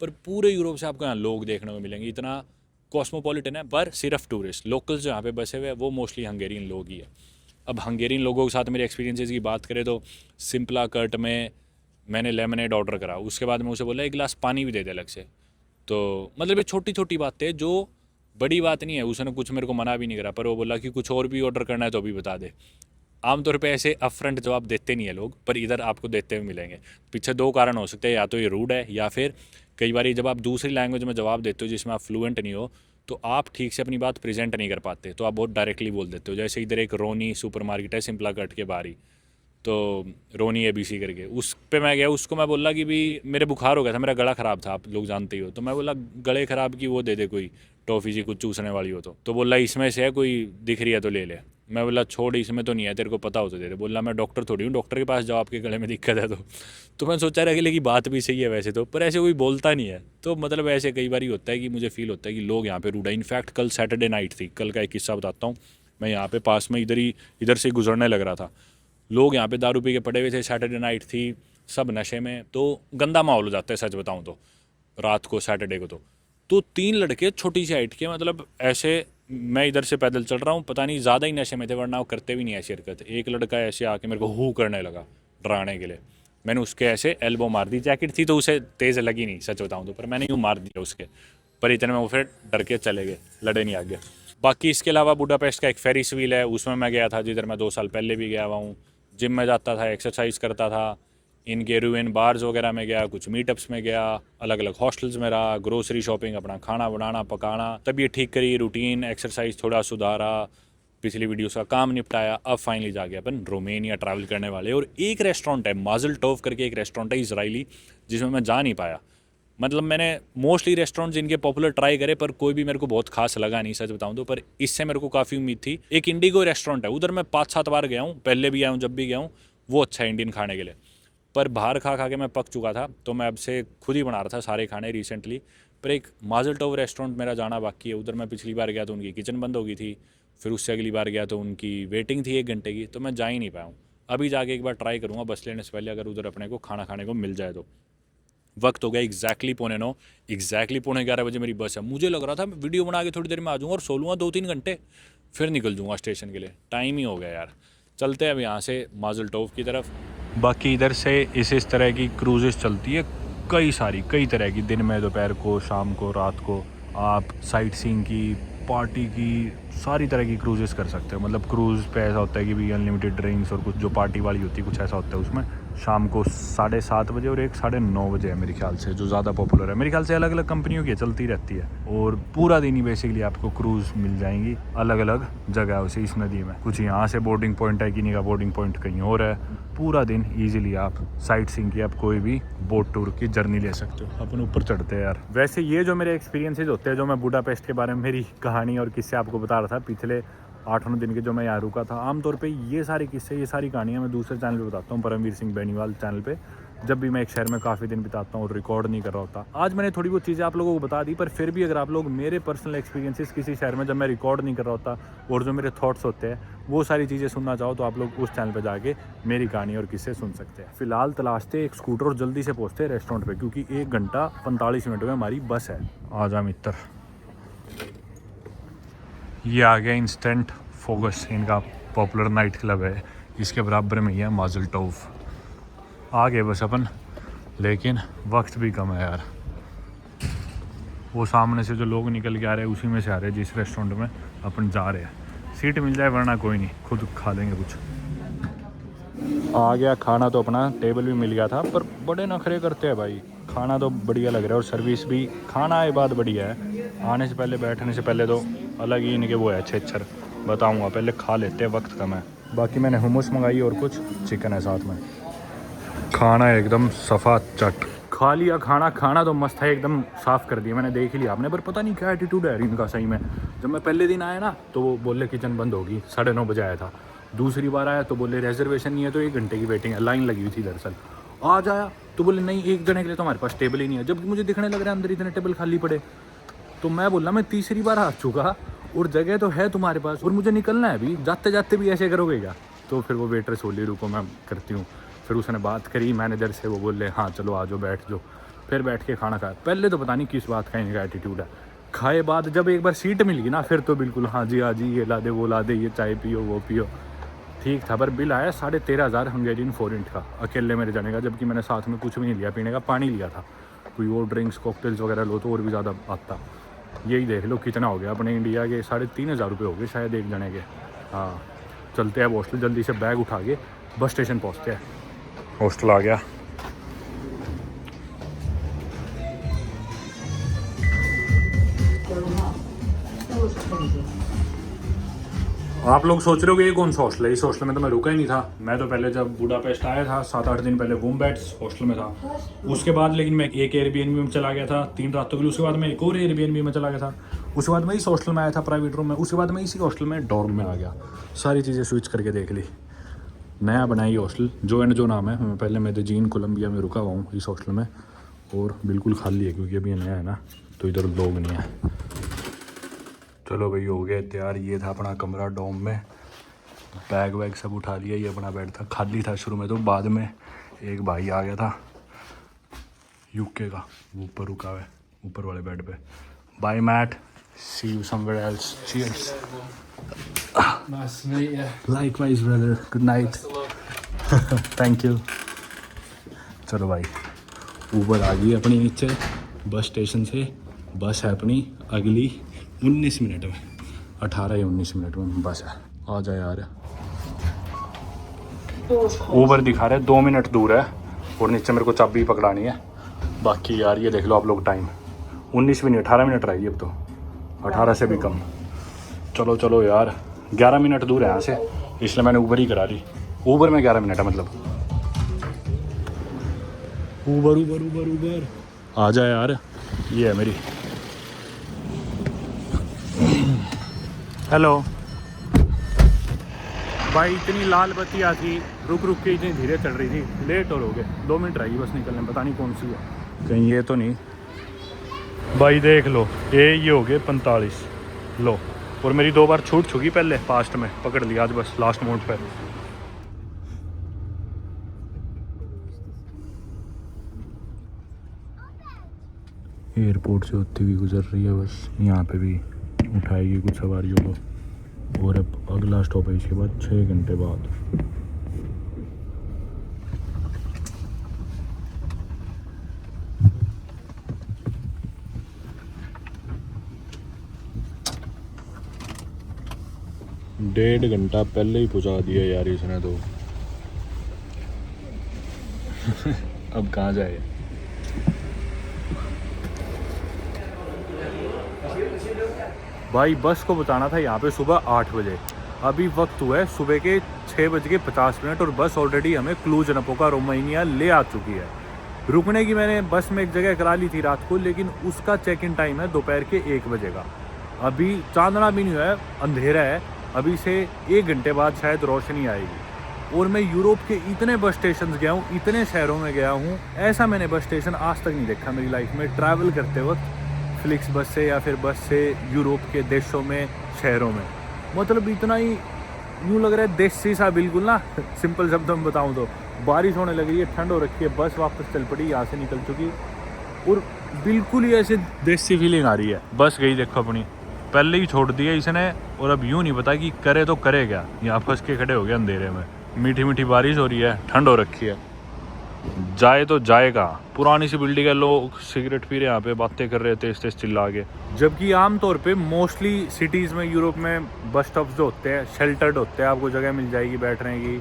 पर पूरे यूरोप से आपको यहाँ लोग देखने को मिलेंगे, इतना कॉस्मोपॉलिटन है। पर सिर्फ टूरिस्ट, लोकल्स जो यहाँ पे बसे हुए हैं वो मोस्टली हंगेरियन लोग ही है। अब हंगेरियन लोगों के साथ मेरे एक्सपीरियंसेस की बात करें तो सिंपला कट में मैंने लेमनेड ऑर्डर करा, उसके बाद मैं उसे बोला एक गिलास पानी भी दे दे अलग से। तो मतलब ये छोटी छोटी बातें जो बड़ी बात नहीं है, उसने कुछ मेरे को मना भी नहीं करा, पर वो बोला कि कुछ और भी ऑर्डर करना है तो भी बता दे। आमतौर पे ऐसे अपफ्रंट जवाब देते नहीं है लोग, पर इधर आपको देते हुए मिलेंगे। पीछे 2 कारण हो सकते हैं, या तो ये रूड है, या फिर कई बार जब आप दूसरी लैंग्वेज में जवाब देते हो जिसमें आप फ्लुएंट नहीं हो, तो आप ठीक से अपनी बात प्रेजेंट नहीं कर पाते, तो आप बहुत डायरेक्टली बोल देते हो। जैसे इधर एक रोनी सुपरमार्केट है सिंपला कट के बाहर ही, तो रोनी ABC करके, उस पे मैं गया, उसको मैं बोला कि भी मेरे बुखार हो गया था, मेरा गला ख़राब था, आप लोग जानते ही हो। तो मैं बोला गले ख़राब की वो दे दे कोई टॉफ़ी जी, कुछ चूसने वाली हो तो बोला इसमें से है कोई दिख रही है तो ले ले। मैं बोला छोड़, इसमें तो नहीं है, तेरे को पता हो तो दे दे। बोला मैं डॉक्टर थोड़ी हूँ, डॉक्टर के पास जाओ आपके गले में दिक्कत है तो मैं सोचा रहा कि बात भी सही है वैसे तो, पर ऐसे कोई बोलता नहीं है। तो मतलब ऐसे कई बार ही होता है कि मुझे फील होता है कि लोग यहाँ पे रूड है। इनफैक्ट कल सैटरडे नाइट थी, कल का एक किस्सा बताता हूँ। मैं यहाँ पे पास में इधर से गुजरने लग रहा था, लोग यहाँ पे दारू पी के पड़े हुए थे, सैटरडे नाइट थी, सब नशे में, तो गंदा माहौल हो जाता है सच बताऊँ तो रात को, सैटरडे को। तो 3 लड़के छोटी सी हाइट के, मतलब ऐसे, मैं इधर से पैदल चल रहा हूँ, पता नहीं ज़्यादा ही नशे में थे, वरना वो करते भी नहीं ऐसी हरकत। एक लड़का ऐसे आके मेरे को हू करने लगा डराने के लिए, मैंने उसके ऐसे एल्बो मार दी। जैकेट थी तो उसे तेज़ लगी नहीं सच बताऊँ तो, पर मैंने यूँ मार दिया उसके, पर इतने में वो फिर डर के चले गए, लड़े नहीं आगे। बाकी इसके अलावा बुडापेस्ट का एक फेरिस व्हील है, उसमें मैं गया था, जिधर मैं 2 साल पहले भी गया हुआ हूँ। जिम में जाता था, एक्सरसाइज करता था, इनके रूइन बार्स वगैरह में गया, कुछ मीटअप्स में गया, अलग अलग हॉस्टल्स में रहा, ग्रोसरी शॉपिंग, अपना खाना बनाना पकाना, तबीयत ठीक करी, रूटीन एक्सरसाइज थोड़ा सुधारा, पिछली वीडियोस का काम निपटाया। अब फाइनली जा गया अपन रोमेनिया ट्रैवल करने वाले। और एक रेस्टोरेंट है, माजल टोव करके एक रेस्टोरेंट है इजरायली, जिसमें मैं जा नहीं पाया। मतलब मैंने मोस्टली रेस्टोरेंट्स इनके पॉपुलर ट्राई करे, पर कोई भी मेरे को बहुत खास लगा नहीं सच बताऊं तो। पर इससे मेरे को काफ़ी उम्मीद थी। एक इंडिगो रेस्टोरेंट है, उधर मैं 5-7 बार गया हूँ, पहले भी आया हूँ, जब भी गया हूँ, वो अच्छा है इंडियन खाने के लिए। पर बाहर खा खा के मैं पक चुका था, तो मैं अब से खुद ही बना रहा था सारे खाने रिसेंटली। पर एक माजल टोव रेस्टोरेंट मेरा जाना बाकी है, उधर मैं पिछली बार गया तो उनकी किचन बंद हो गई थी, फिर उससे अगली बार गया तो उनकी वेटिंग थी 1 घंटे की, तो मैं जा ही नहीं पाया हूँ। अभी जाके एक बार ट्राई करूँगा बस लेने से पहले, अगर उधर अपने को खाना खाने को मिल जाए तो। वक्त हो गया एग्जैक्टली 9:45, एग्जैक्टली 11:45 बजे मेरी बस है। मुझे लग रहा था मैं वीडियो बना के थोड़ी देर में आ जाऊँगा और सो लूँगा 2-3 घंटे, फिर निकल जाऊँगा स्टेशन के लिए। टाइम ही हो गया यार। चलते हैं अब यहाँ से माजल टोव की तरफ। बाकी इधर से इस तरह की क्रूजेस चलती है, कई तरह की, दिन में, दोपहर को, शाम को, रात को। आप साइट सीइंग की, पार्टी की, सारी तरह की क्रूजेस कर सकते हो। मतलब क्रूज़ पे ऐसा होता है कि भी अनलिमिटेड ड्रिंक्स और कुछ जो पार्टी वाली होती है, कुछ ऐसा होता है उसमें। शाम को 7:30 बजे और एक 9:30 बजे है मेरे ख्याल से, जो ज़्यादा पॉपुलर है। मेरे ख्याल से अलग अलग कंपनियों की चलती रहती है, और पूरा दिन ही बेसिकली आपको क्रूज़ मिल जाएंगी अलग अलग जगह से इस नदी में। कुछ यहाँ से बोर्डिंग पॉइंट है, किन्हीं का बोर्डिंग पॉइंट कहीं और है। पूरा दिन ईजिली आप साइट सीइंग की, आप कोई भी बोट टूर की जर्नी ले सकते हो। अपन ऊपर चढ़ते हैं यार। वैसे ये जो मेरे एक्सपीरियंसेस होते हैं, जो मैं बुडापेस्ट के बारे में मेरी कहानी और किस्से आपको बता रहा था पिछले 8-9 दिन के जो मैं यहाँ रुका था, आमतौर पे ये सारे किस्से, ये सारी कहानियाँ मैं दूसरे चैनल पे बताता हूँ, परमवीर सिंह बेनीवाल चैनल पे, जब भी मैं एक शहर में काफ़ी दिन बिताता हूँ और रिकॉर्ड नहीं कर रहा होता। आज मैंने थोड़ी बहुत चीज़ें आप लोगों को बता दी, पर फिर भी अगर आप लोग मेरे पर्सनल एक्सपीरियंसेस किसी शहर में जब मैं रिकॉर्ड नहीं कर रहा होता और जो मेरे थॉट्स होते हैं वो सारी चीज़ें सुनना चाहो, तो आप लोग उस चैनल पर जाके मेरी कहानी और किस्से सुन सकते हैं। फिलहाल तलाशते एक स्कूटर और जल्दी से पहुँचते हैं रेस्टोरेंट पर, क्योंकि 1 घंटा 45 मिनट में हमारी बस है। आजा मित्र, ये आ गया इंस्टेंट फोकस, इनका पॉपुलर नाइट क्लब है, इसके बराबर में ही है माजल टॉफ। आ गए बस अपन, लेकिन वक्त भी कम है यार। वो सामने से जो लोग निकल के आ रहे हैं उसी में से आ रहे हैं जिस रेस्टोरेंट में अपन जा रहे हैं। सीट मिल जाए वरना कोई नहीं, खुद खा लेंगे कुछ। आ गया खाना तो अपना, टेबल भी मिल गया था, पर बड़े नखरे करते हैं भाई। खाना तो बढ़िया लग रहा है और सर्विस भी, खाना ये बात बढ़िया है। आने से पहले, बैठने से पहले तो अलग ही इनके वो है छेच्छर, बताऊँगा। पहले खा लेते हैं, वक्त कम है। बाकी मैंने हुमस मंगाई और कुछ चिकन है साथ में। खाना एकदम सफ़ा चट खा लिया। खाना तो मस्त है, एकदम साफ़ कर दिया मैंने, देख ही लिया आपने। पर पता नहीं क्या एटीट्यूड है इनका सही में। जब मैं पहले दिन आया ना तो वो बोले किचन बंद होगी, 9:30 बजे आया था। दूसरी बार आया तो बोले रिजर्वेशन नहीं है, तो 1 घंटे की वेटिंग है, लाइन लगी हुई थी दरअसल। आज आया तो बोले नहीं, 1 जने के लिए तो हमारे पास टेबल ही नहीं है। जबकि मुझे दिखने लग रहा है अंदर इतने टेबल खाली पड़े। तो मैं बोला मैं तीसरी बार आ चुका और जगह तो है तुम्हारे पास और मुझे निकलना है अभी, जाते जाते भी ऐसे करोगे क्या? तो फिर वो वेटरेस बोली रुको मैं करती हूँ। फिर उसने बात करी मैनेजर से, वो बोले हाँ चलो आ जाओ बैठ जाओ। फिर बैठ के खाना खाया। पहले तो पता नहीं किस बात का इनका एटीट्यूड है। खाए बाद जब एक बार सीट मिल गई ना, फिर तो बिल्कुल हाँ जी ये ला दे वो ला दे, ये चाय पियो वो पियो। ठीक था, पर बिल आया 13,500 हंगेरियन फोरेंट का अकेले मेरे जाने का। जबकि मैंने साथ में कुछ भी नहीं लिया, पीने का पानी लिया था। कोई और ड्रिंक्स कॉकटेल्स वगैरह लो तो और भी ज़्यादा आता। यही देख लो कितना हो गया अपने इंडिया के, 3,500 रुपये हो गए शायद एक जने के। हाँ चलते हैं हॉस्टल, जल्दी से बैग उठा के बस स्टेशन पहुँचते हैं। हॉस्टल आ गया। आप लोग सोच रहे हो कि ये कौन सा हॉस्टल है? इस हॉस्टल में तो मैं रुका ही नहीं था। मैं तो पहले जब बुडापेस्ट आया था 7-8 दिन पहले वुम्बेट्स हॉस्टल में था। उसके बाद लेकिन मैं एक एयरबीएनबी में चला गया था 3 रातों के लिए। उसके बाद मैं एक और एयरबीएनबी में चला गया था। उसके बाद मैं इस हॉस्टल में आया था प्राइवेट रूम में। उसके बाद मैं इसी हॉस्टल में डॉर्म में आ गया। सारी चीज़ें स्विच करके देख ली। नया बनाई हॉस्टल, जो नाम है। मैं पहले मेदेजीन कोलंबिया में रुका हुआ हूँ इस हॉस्टल में, और बिल्कुल खाली है क्योंकि अभी नया है ना, तो इधर लोग नहीं है। चलो भाई हो गया तैयार। ये था अपना कमरा डॉम में। बैग वैग सब उठा लिया। ये अपना बेड था, खाली था शुरू में, तो बाद में एक भाई आ गया था यूके का, वो ऊपर रुका हुआ है ऊपर वाले बेड पे। Bye mate, see you somewhere else, cheers. Nice to meet you. Likewise brother, good night. Thank you. चलो भाई ऊबर आ गई अपनी नीचे बस स्टेशन से। बस है अपनी अगली 19 मिनट में, 18 या 19 मिनट में बस है। आ जाए यार। ऊबर दिखा रहे 2 मिनट दूर है और नीचे मेरे को चाबी पकड़ानी है। बाकी यार ये देख लो आप लोग, टाइम 19 भी नहीं 18 मिनट रहेगी अब तो, 18 से भी कम। चलो चलो यार, 11 मिनट दूर है यहाँ से, इसलिए मैंने ऊबर ही करा ली। ऊबर में 11 मिनट है मतलब। ऊबर ऊबर ऊबर ऊबर आ जाए यार। ये है मेरी। हेलो भाई, इतनी लाल बत्तियाँ थी, रुक के इतनी धीरे चल रही थी, लेट और हो गए। 2 मिनट रहेगी बस निकलने, पता नहीं कौन सी है, कहीं ये तो नहीं। भाई देख लो ये हो गए 45 लो। और मेरी 2 बार छूट चुकी पहले, पास्ट में पकड़ लिया, आज बस लास्ट मोड पर। एयरपोर्ट से होती हुई गुजर रही है बस। यहाँ पे भी उठाएगी कुछ सवारियों को, और अब अगला स्टॉप है इसके बाद 6 घंटे बाद। डेढ़ घंटा पहले ही पहुंचा दिया यार इसने तो। अब कहाँ जाए? भाई बस को बताना था यहाँ पे सुबह 8 बजे। अभी वक्त हुआ है सुबह के 6:50 और बस ऑलरेडी हमें क्लूज नपोका रोमानिया ले आ चुकी है। रुकने की मैंने बस में एक जगह करा ली थी रात को, लेकिन उसका चेक इन टाइम है दोपहर के 1 बजे का। अभी चांदना भी नहीं हुआ है, अंधेरा है। अभी से 1 घंटे बाद शायद रोशनी आएगी। और मैं यूरोप के इतने बस स्टेशन गया हूँ, इतने शहरों में गया हूँ, ऐसा मैंने बस स्टेशन आज तक नहीं देखा मेरी लाइफ में ट्रैवल करते वक्त, फ्लिक्स बस से या फिर बस से यूरोप के देशों में, शहरों में। मतलब इतना ही यूँ लग रहा है देसी सा बिल्कुल ना। सिंपल शब्दों में बताऊँ तो बारिश होने लग रही है, ठंड हो रखी है, बस वापस चल पड़ी, यहाँ से निकल चुकी, और बिल्कुल ही ऐसे देसी फीलिंग आ रही है। बस गई देखो अपनी, पहले ही छोड़ दिया इसने, और अब यूं नहीं पता कि करे तो करे क्या। यहाँ फंस के खड़े हो गए अंधेरे में। मीठी मीठी बारिश हो रही है, ठंड हो रखी है, जाए तो जाए कहाँ। पुरानी सी बिल्डिंग है, लोग सिगरेट पी रहे यहाँ पे, बातें कर रहे तेज तेज चिल्ला के। जबकि आमतौर पे मोस्टली सिटीज़ में यूरोप में बस स्टॉप्स जो होते हैं शेल्टर्ड होते हैं, आपको जगह मिल जाएगी बैठने की,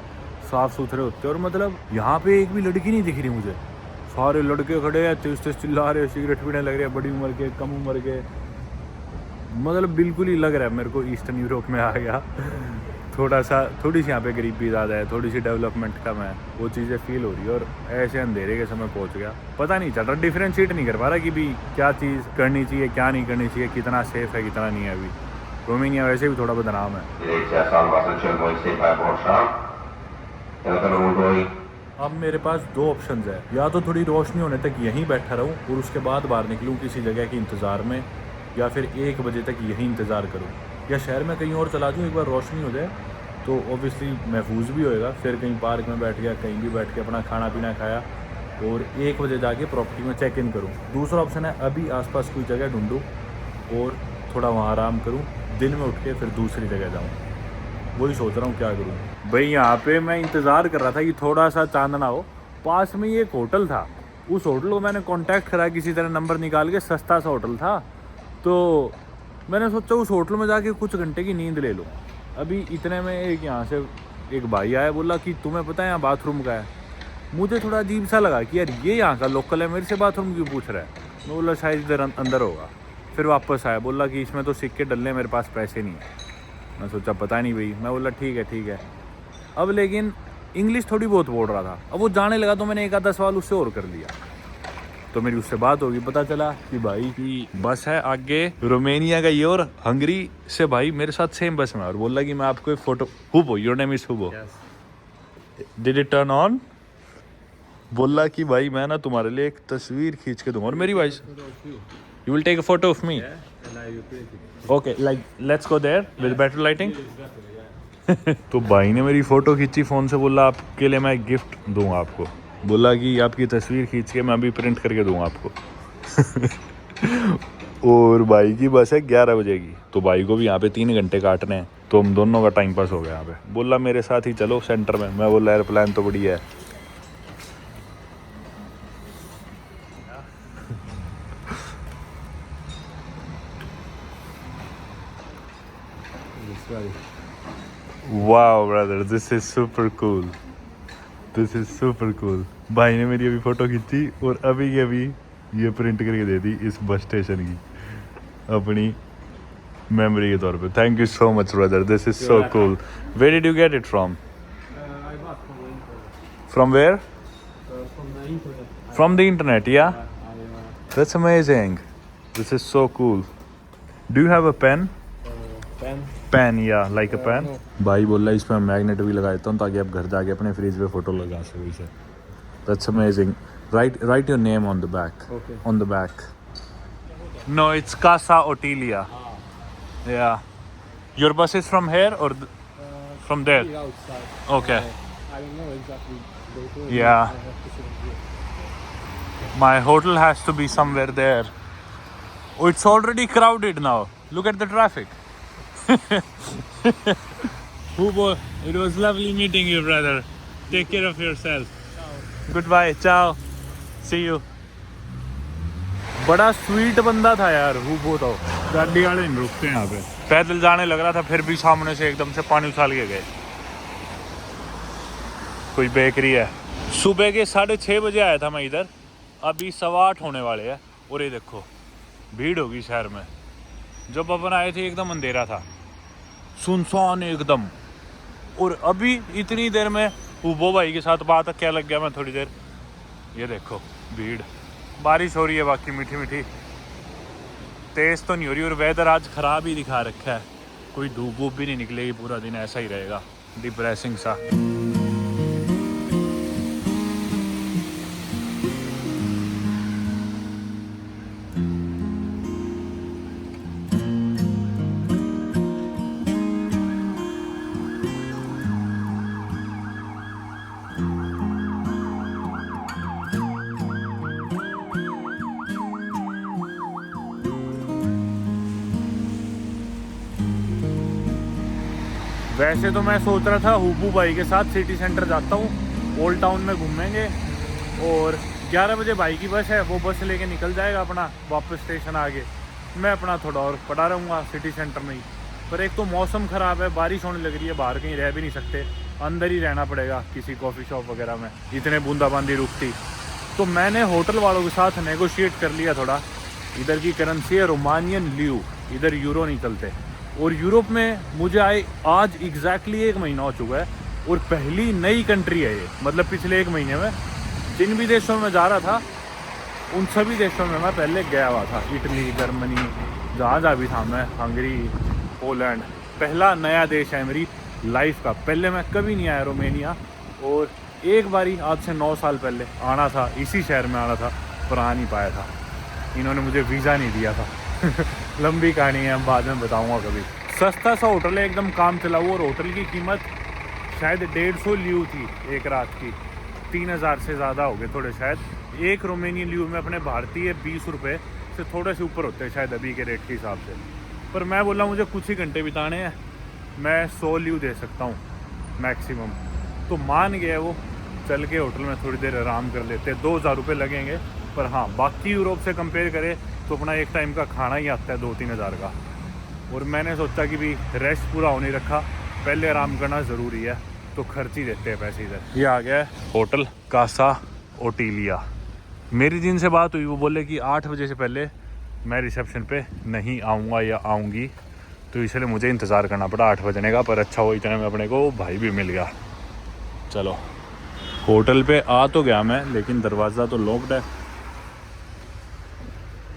साफ़ सुथरे होते हैं। और मतलब यहाँ पे एक भी लड़की नहीं दिख रही मुझे, सारे लड़के खड़े हैं तेज तेज चिल्ला रहे, सिगरेट पीने लग रहे हैं, बड़ी उम्र के कम उम्र के। मतलब बिल्कुल ही लग रहा है मेरे को ईस्टर्न यूरोप में आ गया। थोड़ी सी यहाँ पे गरीबी ज़्यादा है, थोड़ी सी डेवलपमेंट कम है, वो चीज़ें फील हो रही है। और ऐसे अंधेरे के समय पहुँच गया, पता नहीं चल रहा, डिफ्रेंशिएट नहीं कर पा रहा कि भी क्या चीज़ करनी चाहिए क्या नहीं करनी चाहिए, कितना सेफ़ है कितना नहीं है। अभी रोमानिया वैसे भी थोड़ा बदनाम है। अब मेरे पास दो ऑप्शन है, या तो थोड़ी रोशनी होने तक यहीं बैठा रहूँ और उसके बाद बाहर निकलूँ किसी जगह के इंतज़ार में, या फिर 1 बजे तक यहीं इंतज़ार करूँ, या शहर में कहीं और चला जाऊँ। एक बार रोशनी हो जाए तो ऑब्वियसली महफूज भी होएगा, फिर कहीं पार्क में बैठ गया, कहीं भी बैठ के अपना खाना पीना खाया, और 1 बजे जाके प्रॉपर्टी में चेक इन करूँ। दूसरा ऑप्शन है अभी आसपास कोई जगह ढूंढूँ और थोड़ा वहाँ आराम करूँ, दिन में उठ के फिर दूसरी जगह जाऊँ। वही सोच रहा हूँ क्या करूँ भाई। यहाँ पे मैं इंतज़ार कर रहा था कि थोड़ा सा चांदना हो। पास में ही एक होटल था, उस होटल को मैंने कॉन्टैक्ट करा किसी तरह, नंबर निकाल के, सस्ता सा होटल था। तो मैंने सोचा उस होटल में जाके कुछ घंटे की नींद ले लूँ। अभी इतने में एक यहाँ से एक भाई आया, बोला कि तुम्हें पता है यहाँ बाथरूम का है। मुझे थोड़ा अजीब सा लगा कि यार ये यहाँ का लोकल है, मेरे से बाथरूम क्यों पूछ रहा है। मैं बोला शायद इधर अंदर होगा। फिर वापस आया, बोला कि इसमें तो सिक्के डलने, मेरे पास पैसे नहीं है। मैं सोचा पता नहीं भाई। मैं बोला ठीक है। अब लेकिन इंग्लिश थोड़ी बहुत बोल रहा था। अब वो जाने लगा तो मैंने एक आधा सवाल उससे और कर लिया, तो मेरी उससे बात होगी। पता चला कि भाई की बस है आगे रोमानिया का ये, और हंगरी से भाई मेरे साथ सेम बस में। और बोला कि मैं आपको एक photo, Hubo, your name is Hubo, did it turn on. बोला कि भाई मैं ना तुम्हारे लिए एक तस्वीर खींच के दूंगा। और मेरी voice, you will take a photo of me, okay, like let's go there with better lighting. तो भाई ने मेरी फ़ोटो खींची फ़ोन से, बोला आपके लिए मैं गिफ्ट दूंगा आपको। बोला कि आपकी तस्वीर खींच के मैं अभी प्रिंट करके दूंगा आपको। और भाई की बस है 11 बजे की, तो भाई को भी यहाँ पे 3 घंटे काटने हैं, तो हम दोनों का टाइम पास हो गया यहाँ पे। बोला मेरे साथ ही चलो सेंटर में। मैं बोला यार प्लान तो बढ़िया है। Wow brother, this is super cool, this is super cool. भाई ने मेरी अभी फ़ोटो खींची और अभी के अभी ये प्रिंट करके दे दी इस बस स्टेशन की, अपनी मेमोरी के तौर पे। Thank you so much brother, this is so cool. Where did you get it from? From where? From the internet, yeah? That's amazing, this is so cool. Do you have a pen? Pen, yeah like a pen. भाई बोल रहा है इसमें magnet भी लगा देता हूँ ताकि आप घर जाके अपने फ्रिज पे फोटो लगा सको इसे। That's amazing. Right your name on the back, on the back. No, it's Casa Otilia, yeah. Your bus is from here or from there? Okay, yeah. My hotel has to be somewhere there. Oh, it's already crowded now. Look at the traffic. Hubo, it was lovely meeting you, brother. Take care of yourself. Goodbye. Ciao. See you. बड़ा sweet बंदा था यार हुबो। तो गाड़ी वाले नहीं रुकते यहाँ पे। पैदल जाने लग रहा था, फिर भी सामने से एकदम से पानी उछाल के गए। कोई बेकरी है। सुबह के 6:30 बजे आया था मैं इधर, अभी 8:15 होने वाले हैं। और ये देखो भीड़ होगी शहर में। जब अपन आए थे एकदम अंधेरा था, सुनसान एकदम। और अभी इतनी देर में वो भाई के साथ बात क्या लग गया मैं थोड़ी देर। ये देखो भीड़। बारिश हो रही है, बाकी मीठी मीठी, तेज़ तो नहीं हो रही। और वेदर आज ख़राब ही दिखा रखा है, कोई धूप वूप भी नहीं निकलेगी पूरा दिन, ऐसा ही रहेगा डिप्रेसिंग सा। वैसे तो मैं सोच रहा था हुबू भाई के साथ सिटी सेंटर जाता हूँ, ओल्ड टाउन में घूमेंगे, और 11 बजे भाई की बस है, वो बस लेके निकल जाएगा अपना वापस स्टेशन आगे। मैं अपना थोड़ा और पड़ा रहूँगा सिटी सेंटर में ही। पर एक तो मौसम ख़राब है, बारिश होने लग रही है, बाहर कहीं रह भी नहीं सकते, अंदर ही रहना पड़ेगा किसी कॉफ़ी शॉप वगैरह में, इतने बूंदाबांदी रुकती। तो मैंने होटल वालों के साथ नेगोशिएट कर लिया थोड़ा। इधर की करेंसी है रोमानियन ल्यू, इधर यूरो नहीं चलते। और यूरोप में मुझे आए आज एग्जैक्टली 1 महीना हो चुका है, और पहली नई कंट्री है ये। मतलब पिछले 1 महीने में जिन भी देशों में जा रहा था उन सभी देशों में मैं पहले गया हुआ था। इटली, जर्मनी, जहाँ भी था मैं, हंगरी, पोलैंड। पहला नया देश है मेरी लाइफ का। पहले मैं कभी नहीं आया रोमेनिया, और एक बारी आज से 9 साल पहले आना था, इसी शहर में आना था, पर आ नहीं पाया था। इन्होंने मुझे वीज़ा नहीं दिया था। लंबी कहानी है, हम बाद में बताऊंगा कभी। सस्ता सा होटल है, एकदम काम चलाऊ, और होटल की कीमत शायद 150 ल्यू थी एक रात की। 3000 से ज़्यादा हो गए थोड़े शायद। एक रोमेनियन ल्यू में अपने भारतीय 20 रुपये से थोड़े से ऊपर होते हैं शायद अभी के रेट के हिसाब से। पर मैं बोला मुझे कुछ ही घंटे बिताने हैं, मैं 100 ल्यू दे सकता हूँ मैक्सिमम। तो मान गया वो, चल के होटल में थोड़ी देर आराम कर लेते। 2000 रुपये लगेंगे, पर हाँ बाकी यूरोप से कंपेयर करें तो अपना एक टाइम का खाना ही आता है 2-3 हज़ार का। और मैंने सोचा कि भी रेस्ट पूरा होने रखा, पहले आराम करना ज़रूरी है, तो खर्च ही देते हैं पैसे इधर। ये आ गया है होटल कासा ओटिलिया। मेरी जिनसे बात हुई वो बोले कि 8 बजे से पहले मैं रिसेप्शन पे नहीं आऊँगा या आऊँगी, तो इसलिए मुझे इंतज़ार करना पड़ा 8 बजने का। पर अच्छा हो इतने में अपने को भाई भी मिल गया। चलो होटल पे आ तो गया मैं, लेकिन दरवाज़ा तो लॉक्ड है।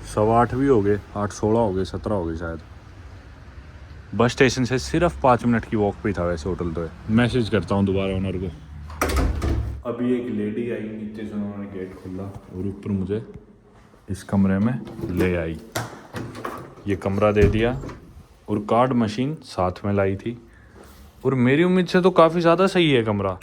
8:15 भी हो गए, 8:16 हो गए, 17 हो गए शायद। बस स्टेशन से सिर्फ 5 मिनट की वॉक पे था वैसे होटल। तो मैसेज करता हूँ दोबारा ओनर को। अभी एक लेडी आई, नीचे से उन्होंने गेट खोला और ऊपर मुझे इस कमरे में ले आई। ये कमरा दे दिया और कार्ड मशीन साथ में लाई थी। और मेरी उम्मीद से तो काफ़ी ज़्यादा सही है कमरा।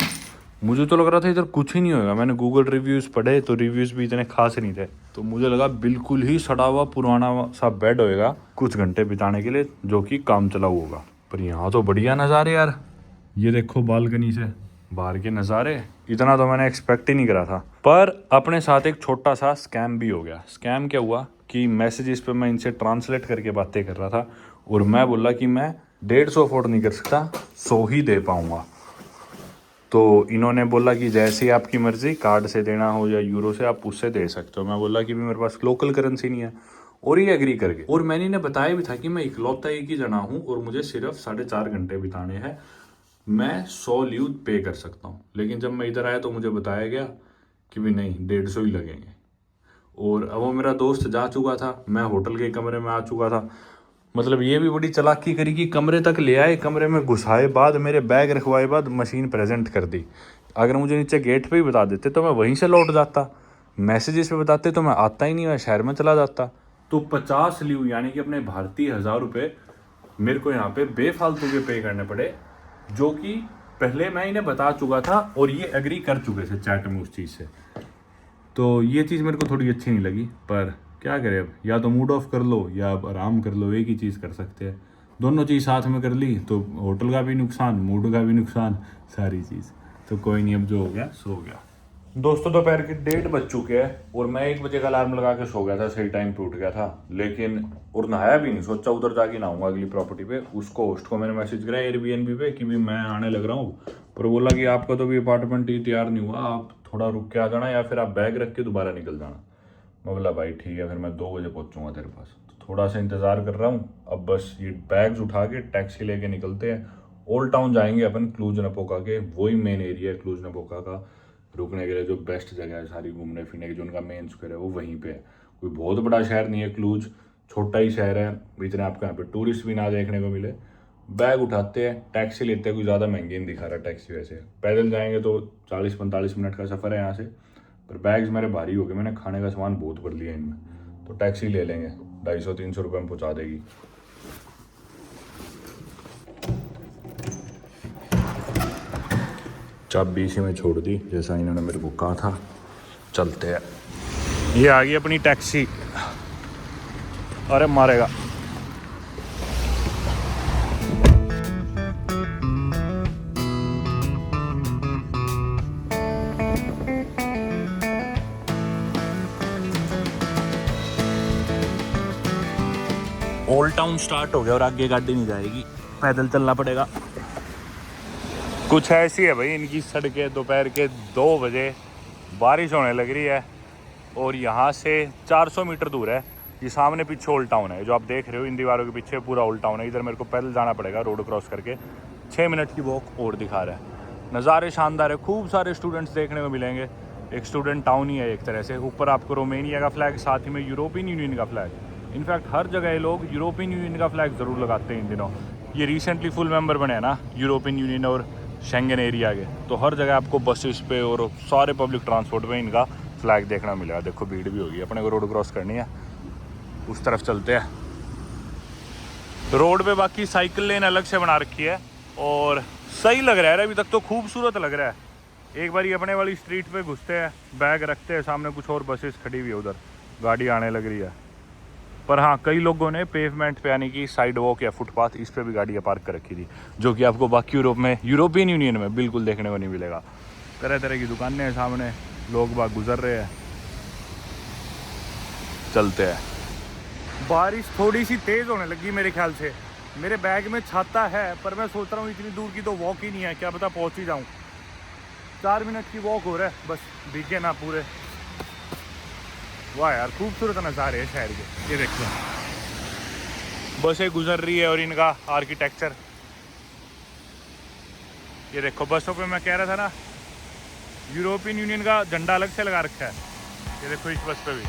मुझे तो लग रहा था इधर कुछ ही नहीं होगा। मैंने गूगल रिव्यूज़ पढ़े तो रिव्यूज़ भी इतने खास नहीं थे, तो मुझे लगा बिल्कुल ही सड़ा हुआ पुराना सा बेड होएगा कुछ घंटे बिताने के लिए, जो कि काम चलाऊ होगा। पर यहाँ तो बढ़िया नज़ारे यार। ये देखो बालकनी से बाहर के नज़ारे, इतना तो मैंने एक्सपेक्ट ही नहीं करा था। पर अपने साथ एक छोटा सा स्कैम भी हो गया। स्कैम क्या हुआ कि मैसेजेस पे मैं इनसे ट्रांसलेट करके बातें कर रहा था, और मैं बोला कि मैं 150 अफोर्ड नहीं कर सकता, 100 ही दे पाऊँगा। तो इन्होंने बोला कि जैसे आपकी मर्ज़ी, कार्ड से देना हो या यूरो से, आप उससे दे सकते हो। मैं बोला कि भी मेरे पास लोकल करेंसी नहीं है, और ये एग्री कर गए। और मैंने इन्हें बताया भी था कि मैं इकलौता एक ही जना हूँ और मुझे सिर्फ 4.5 घंटे बिताने हैं, मैं 100 ल्यू पे कर सकता हूँ। लेकिन जब मैं इधर आया तो मुझे बताया गया कि भी नहीं, 150 ही लगेंगे। और अब वो मेरा दोस्त जा चुका था, मैं होटल के कमरे में आ चुका था। मतलब ये भी बड़ी चालाकी करी कि कमरे तक ले आए, कमरे में घुसाए बाद, मेरे बैग रखवाए बाद मशीन प्रेजेंट कर दी। अगर मुझे नीचे गेट पे ही बता देते तो मैं वहीं से लौट जाता, मैसेजेस पे बताते तो मैं आता ही नहीं, मैं शहर में चला जाता। तो 50 ल्यू यानी कि अपने भारतीय 1000 रुपये मेरे को यहाँ पे बेफालतू के पे करने पड़े, जो कि पहले मैं इन्हें बता चुका था और ये एग्री कर चुके थे चैट में उस चीज़ से। तो ये चीज़ मेरे को थोड़ी अच्छी नहीं लगी, पर क्या करें अब, या तो मूड ऑफ कर लो या अब आराम कर लो, एक ही चीज़ कर सकते हैं। दोनों चीज़ साथ में कर ली तो होटल का भी नुकसान, मूड का भी नुकसान, सारी चीज़। तो कोई नहीं, अब जो हो गया सो हो गया। दोस्तों दोपहर के 1:30 बज चुके हैं और मैं 1 बजे का अलार्म लगा के सो गया था, सही टाइम पे उठ गया था। लेकिन और नहाया भी नहीं, सोचा उधर जाके नहाऊंगा अगली प्रॉपर्टी पे। उसको होस्ट को मैंने मैसेज कराया एयरबीएनबी पे कि भी मैं आने लग रहा हूँ, पर बोला कि आपका तो भी अपार्टमेंट ही तैयार नहीं हुआ, आप थोड़ा रुक के आ जाना या फिर आप बैग रख के दोबारा निकल जाना। मैं बोला भाई ठीक है, फिर मैं 2 बजे पहुँचूँगा तेरे पास। तो थोड़ा सा इंतज़ार कर रहा हूँ। अब बस ये बैग्स उठा के टैक्सी लेके निकलते हैं। ओल्ड टाउन जाएंगे अपन, क्लूज नपोका के, वही मेन एरिया है क्लूज नपोका का रुकने के लिए, जो बेस्ट जगह है सारी घूमने फिरने की, जो उनका मेन स्क्वायर है वो वहीं पे है। कोई बहुत बड़ा शहर नहीं है क्लूज, छोटा ही शहर है, इतने आपको यहाँ पे टूरिस्ट भी ना देखने को मिले। बैग उठाते हैं, टैक्सी लेते हैं, कोई ज़्यादा महंगी नहीं दिखा रहा टैक्सी वैसे। पैदल जाएंगे तो 40-45 मिनट का सफ़र है यहाँ से, पर बैग्स मेरे भारी हो गए, मैंने खाने का सामान बहुत भर लिया इनमें। तो टैक्सी ले लेंगे, 250-300 रुपये में पहुँचा देगी। चाबी इसी में छोड़ दी जैसा इन्होंने मेरे को कहा था। चलते हैं, ये आ गई अपनी टैक्सी। अरे मारेगा। ओल्ड टाउन स्टार्ट हो गया और आगे गाड़ी नहीं जाएगी, पैदल चलना पड़ेगा। कुछ ऐसी है भाई इनकी सड़कें। दोपहर के 2 बजे बारिश होने लग रही है और यहाँ से 400 मीटर दूर है ये सामने पीछे ओल्ड टाउन है। जो आप देख रहे हो इन दीवारों के पीछे पूरा ओल्ड टाउन है। इधर मेरे को पैदल जाना पड़ेगा रोड क्रॉस करके। 6 मिनट की वॉक और दिखा रहा है। नज़ारे शानदार है, खूब सारे स्टूडेंट्स देखने को मिलेंगे। एक स्टूडेंट टाउन ही है एक तरह से। ऊपर आपको रोमेनिया का फ्लैग, साथ ही में यूरोपियन यूनियन का फ्लैग। इनफैक्ट हर जगह ये लोग यूरोपियन यूनियन का फ्लैग ज़रूर लगाते हैं इन दिनों। ये रिसेंटली फुल मेंबर बने हैं ना यूरोपियन यूनियन और शेंगन एरिया के, तो हर जगह आपको बसेस पे और सारे पब्लिक ट्रांसपोर्ट पे इनका फ्लैग देखना मिलेगा। देखो भीड़ भी होगी, अपने को रोड क्रॉस करनी है, उस तरफ चलते हैं। रोड पे बाकी साइकिल लेन अलग से बना रखी है और सही लग रहा है, अभी तक तो खूबसूरत लग रहा है। एक बार ये अपने वाली स्ट्रीट पे घुसते हैं, बैग रखते हैं, सामने कुछ और बसेस खड़ी हुई है, उधर गाड़ी आने लग रही है। पर हाँ, कई लोगों ने पेवमेंट पे यानी कि साइड वॉक या फुटपाथ इस पे भी गाड़ियाँ पार्क कर रखी थी, जो कि आपको बाकी यूरोप में, यूरोपियन यूनियन में बिल्कुल देखने को नहीं मिलेगा। तरह तरह की दुकानें हैं सामने, लोग बाग गुजर रहे हैं। चलते हैं। बारिश थोड़ी सी तेज़ होने लगी मेरे ख्याल से। मेरे बैग में छाता है पर मैं सोच रहा हूँ इतनी दूर की तो वॉक ही नहीं है, क्या पता पहुँच ही जाऊँ। 4 मिनट की वॉक हो रहा है बस, भीगे ना पूरे। वाह यार, खूबसूरत नज़ारे है शहर के। ये देखो बसें गुजर रही है और इनका आर्किटेक्चर। ये देखो बसों पे मैं कह रहा था ना, यूरोपियन यूनियन का झंडा अलग से लगा रखा है। ये देखो इस बस पे भी।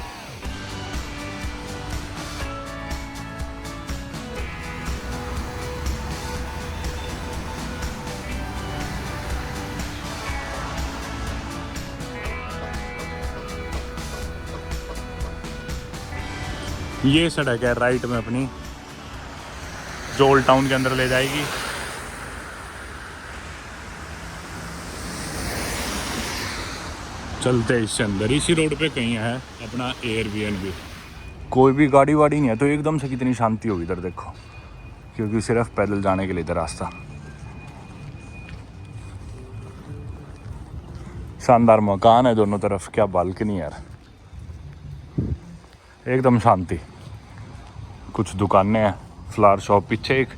ये सड़क है राइट में अपनी, जो ओल्ड टाउन के अंदर ले जाएगी। चलते हैं इससे अंदर। इसी रोड पे कहीं है अपना एयरबीएनबी। कोई भी गाड़ी वाड़ी नहीं है, तो एकदम से कितनी शांति होगी इधर देखो, क्योंकि सिर्फ पैदल जाने के लिए इधर रास्ता। शानदार मकान है दोनों तरफ, क्या बालकनी यार, एकदम शांति। कुछ दुकानें हैं, फ्लावर शॉप, पीछे एक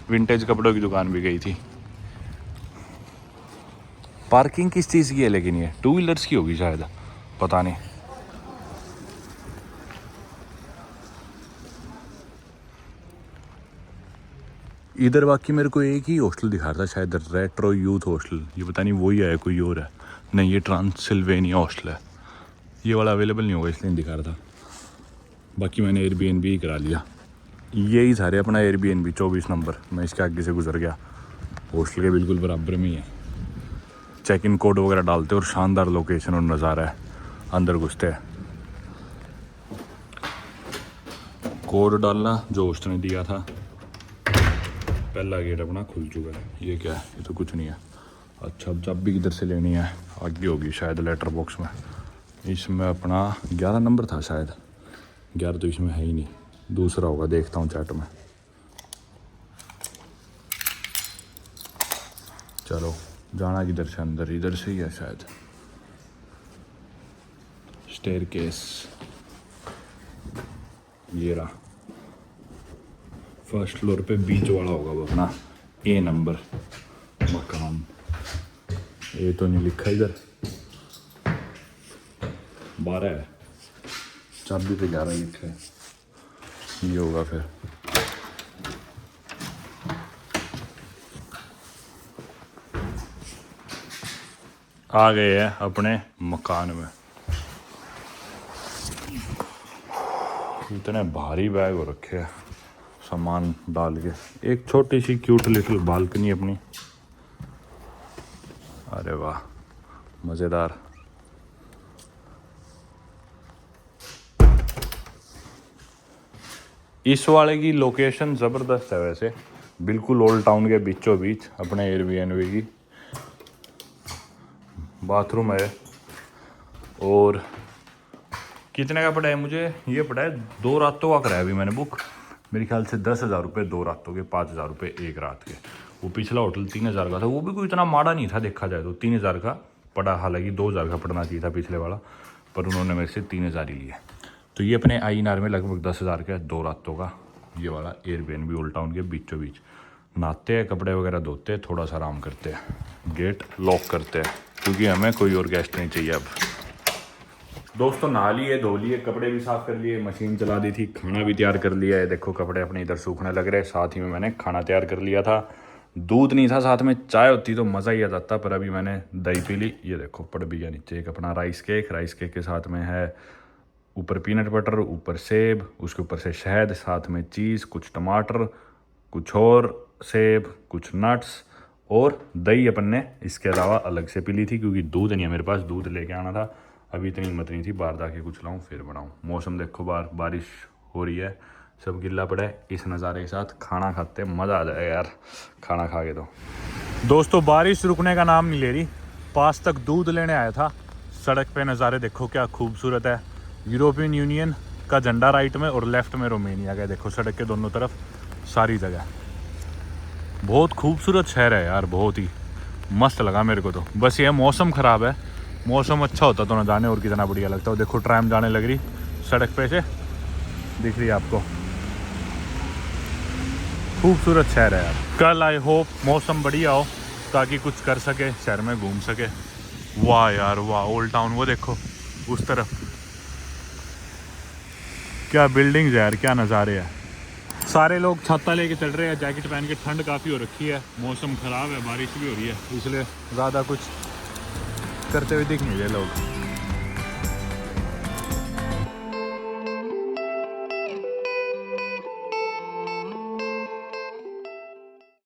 विंटेज कपड़ों की दुकान भी गई थी। पार्किंग किस चीज़ की है लेकिन ये 2 व्हीलर्स की होगी शायद, पता नहीं। इधर बाकी मेरे को एक ही हॉस्टल दिखा रहा था, शायद रेट्रो यूथ हॉस्टल। ये पता नहीं वही है कोई और है। नहीं, ये ट्रांसिल्वेनिया हॉस्टल है। ये वाला अवेलेबल नहीं होगा इसलिए दिखा रहा था। बाकी मैंने एयरबीएनबी ही करा लिया। यही सारे अपना एयरबीएनबी 24 नंबर। मैं इसके आगे से गुजर गया, हॉस्टल के बिल्कुल बराबर में ही है। चेक इन कोड वगैरह डालते और शानदार लोकेशन और नज़ारा है। अंदर घुसते हैं, कोड डालना जो हॉस्टल ने दिया था। पहला गेट अपना खुल चुका है। ये क्या है? ये तो कुछ नहीं है। अच्छा, अब जब भी किधर से लेनी है आगे होगी शायद लेटर बॉक्स में। इसमें अपना 11 नंबर था शायद। 11 तो इसमें है ही नहीं, दूसरा होगा, देखता हूँ चैट में। चलो जाना किधर से अंदर? इधर से ही है शायद। स्टेयरकेस ये रहा। फर्स्ट फ्लोर पे बीच वाला होगा वो अपना ए नंबर मकान। ए तो नहीं लिखा इधर, 12 है, चाबी पे 11 लिखा है। ये होगा फिर। आ गए हैं अपने मकान में। इतने भारी बैग हो रखे हैं सामान डाल के। एक छोटी सी क्यूट लिटिल बालकनी अपनी। अरे वाह, मज़ेदार। इस वाले की लोकेशन ज़बरदस्त है वैसे, बिल्कुल ओल्ड टाउन के बीचों बीच अपने एयरबीएनबी की। बाथरूम है और कितने का पड़ा है मुझे? ये पड़ा है 2 रातों का कराया अभी मैंने बुक। मेरे ख्याल से 10,000 रुपये 2 रातों के, 5,000 रुपये एक रात के। वो पिछला होटल 3,000 का था, वो भी कोई इतना माड़ा नहीं था देखा जाए तो। 3,000 का पड़ा, हालांकि 2,000 का पड़ना चाहिए था पिछले वाला, पर उन्होंने मेरे से 3,000 ही लिया। तो ये अपने INR में लगभग 10,000 का 2 रातों का। ये वाला एयरबीएनबी ओल्ड टाउन के बीचों बीच। नहाते हैं, कपड़े वगैरह धोते हैं, थोड़ा सा आराम करते हैं, गेट लॉक करते हैं क्योंकि हमें कोई और गेस्ट नहीं चाहिए अब। दोस्तों नहा लिए, धो लिए, कपड़े भी साफ़ कर लिए, मशीन चला दी थी, खाना भी तैयार कर लिया है। देखो कपड़े अपने इधर सूखने लग रहे, साथ ही में मैंने खाना तैयार कर लिया था। दूध नहीं था साथ में, चाय होती तो मज़ा ही आ जाता, पर अभी मैंने दही पी ली। ये देखो पड़ भी गया नीचे एक अपना राइस केक के साथ में है ऊपर पीनट बटर, ऊपर सेब, उसके ऊपर से शहद, साथ में चीज़, कुछ टमाटर, कुछ और सेब, कुछ नट्स और दही अपन ने इसके अलावा अलग से पी ली थी क्योंकि दूध नहीं है मेरे पास, दूध लेके आना था। अभी इतनी हिम्मत नहीं थी बाहर जाके कुछ लाऊं फिर बनाऊं। मौसम देखो बाहर बारिश हो रही है, सब गिल्ला पड़ा है। इस नज़ारे के साथ खाना खाते मज़ा आ जाएगा यार खाना खा के। तो दोस्तों बारिश रुकने का नाम नहीं ले रही, पास तक दूध लेने आया था। सड़क पे नज़ारे देखो क्या खूबसूरत है। यूरोपियन यूनियन का झंडा राइट में और लेफ्ट में रोमेनिया का, देखो सड़क के दोनों तरफ सारी जगह। बहुत खूबसूरत शहर है यार, बहुत ही मस्त लगा मेरे को तो। बस ये मौसम ख़राब है, मौसम अच्छा होता तो ना जाने और कितना बढ़िया लगता है। देखो ट्रैम जाने लग रही सड़क पे से, दिख रही है आपको। खूबसूरत शहर है यार। कल आई होप मौसम बढ़िया हो ताकि कुछ कर सके, शहर में घूम सके। वाह यार वाह, ओल्ड टाउन वो देखो उस तरफ, क्या बिल्डिंग्स है यार, क्या नज़ारे हैं। सारे लोग छाता लेके चल रहे हैं, जैकेट पहन के, ठंड काफ़ी हो रखी है, मौसम ख़राब है, बारिश भी हो रही है, इसलिए ज़्यादा कुछ करते हुए दिख नहीं रहे लोग।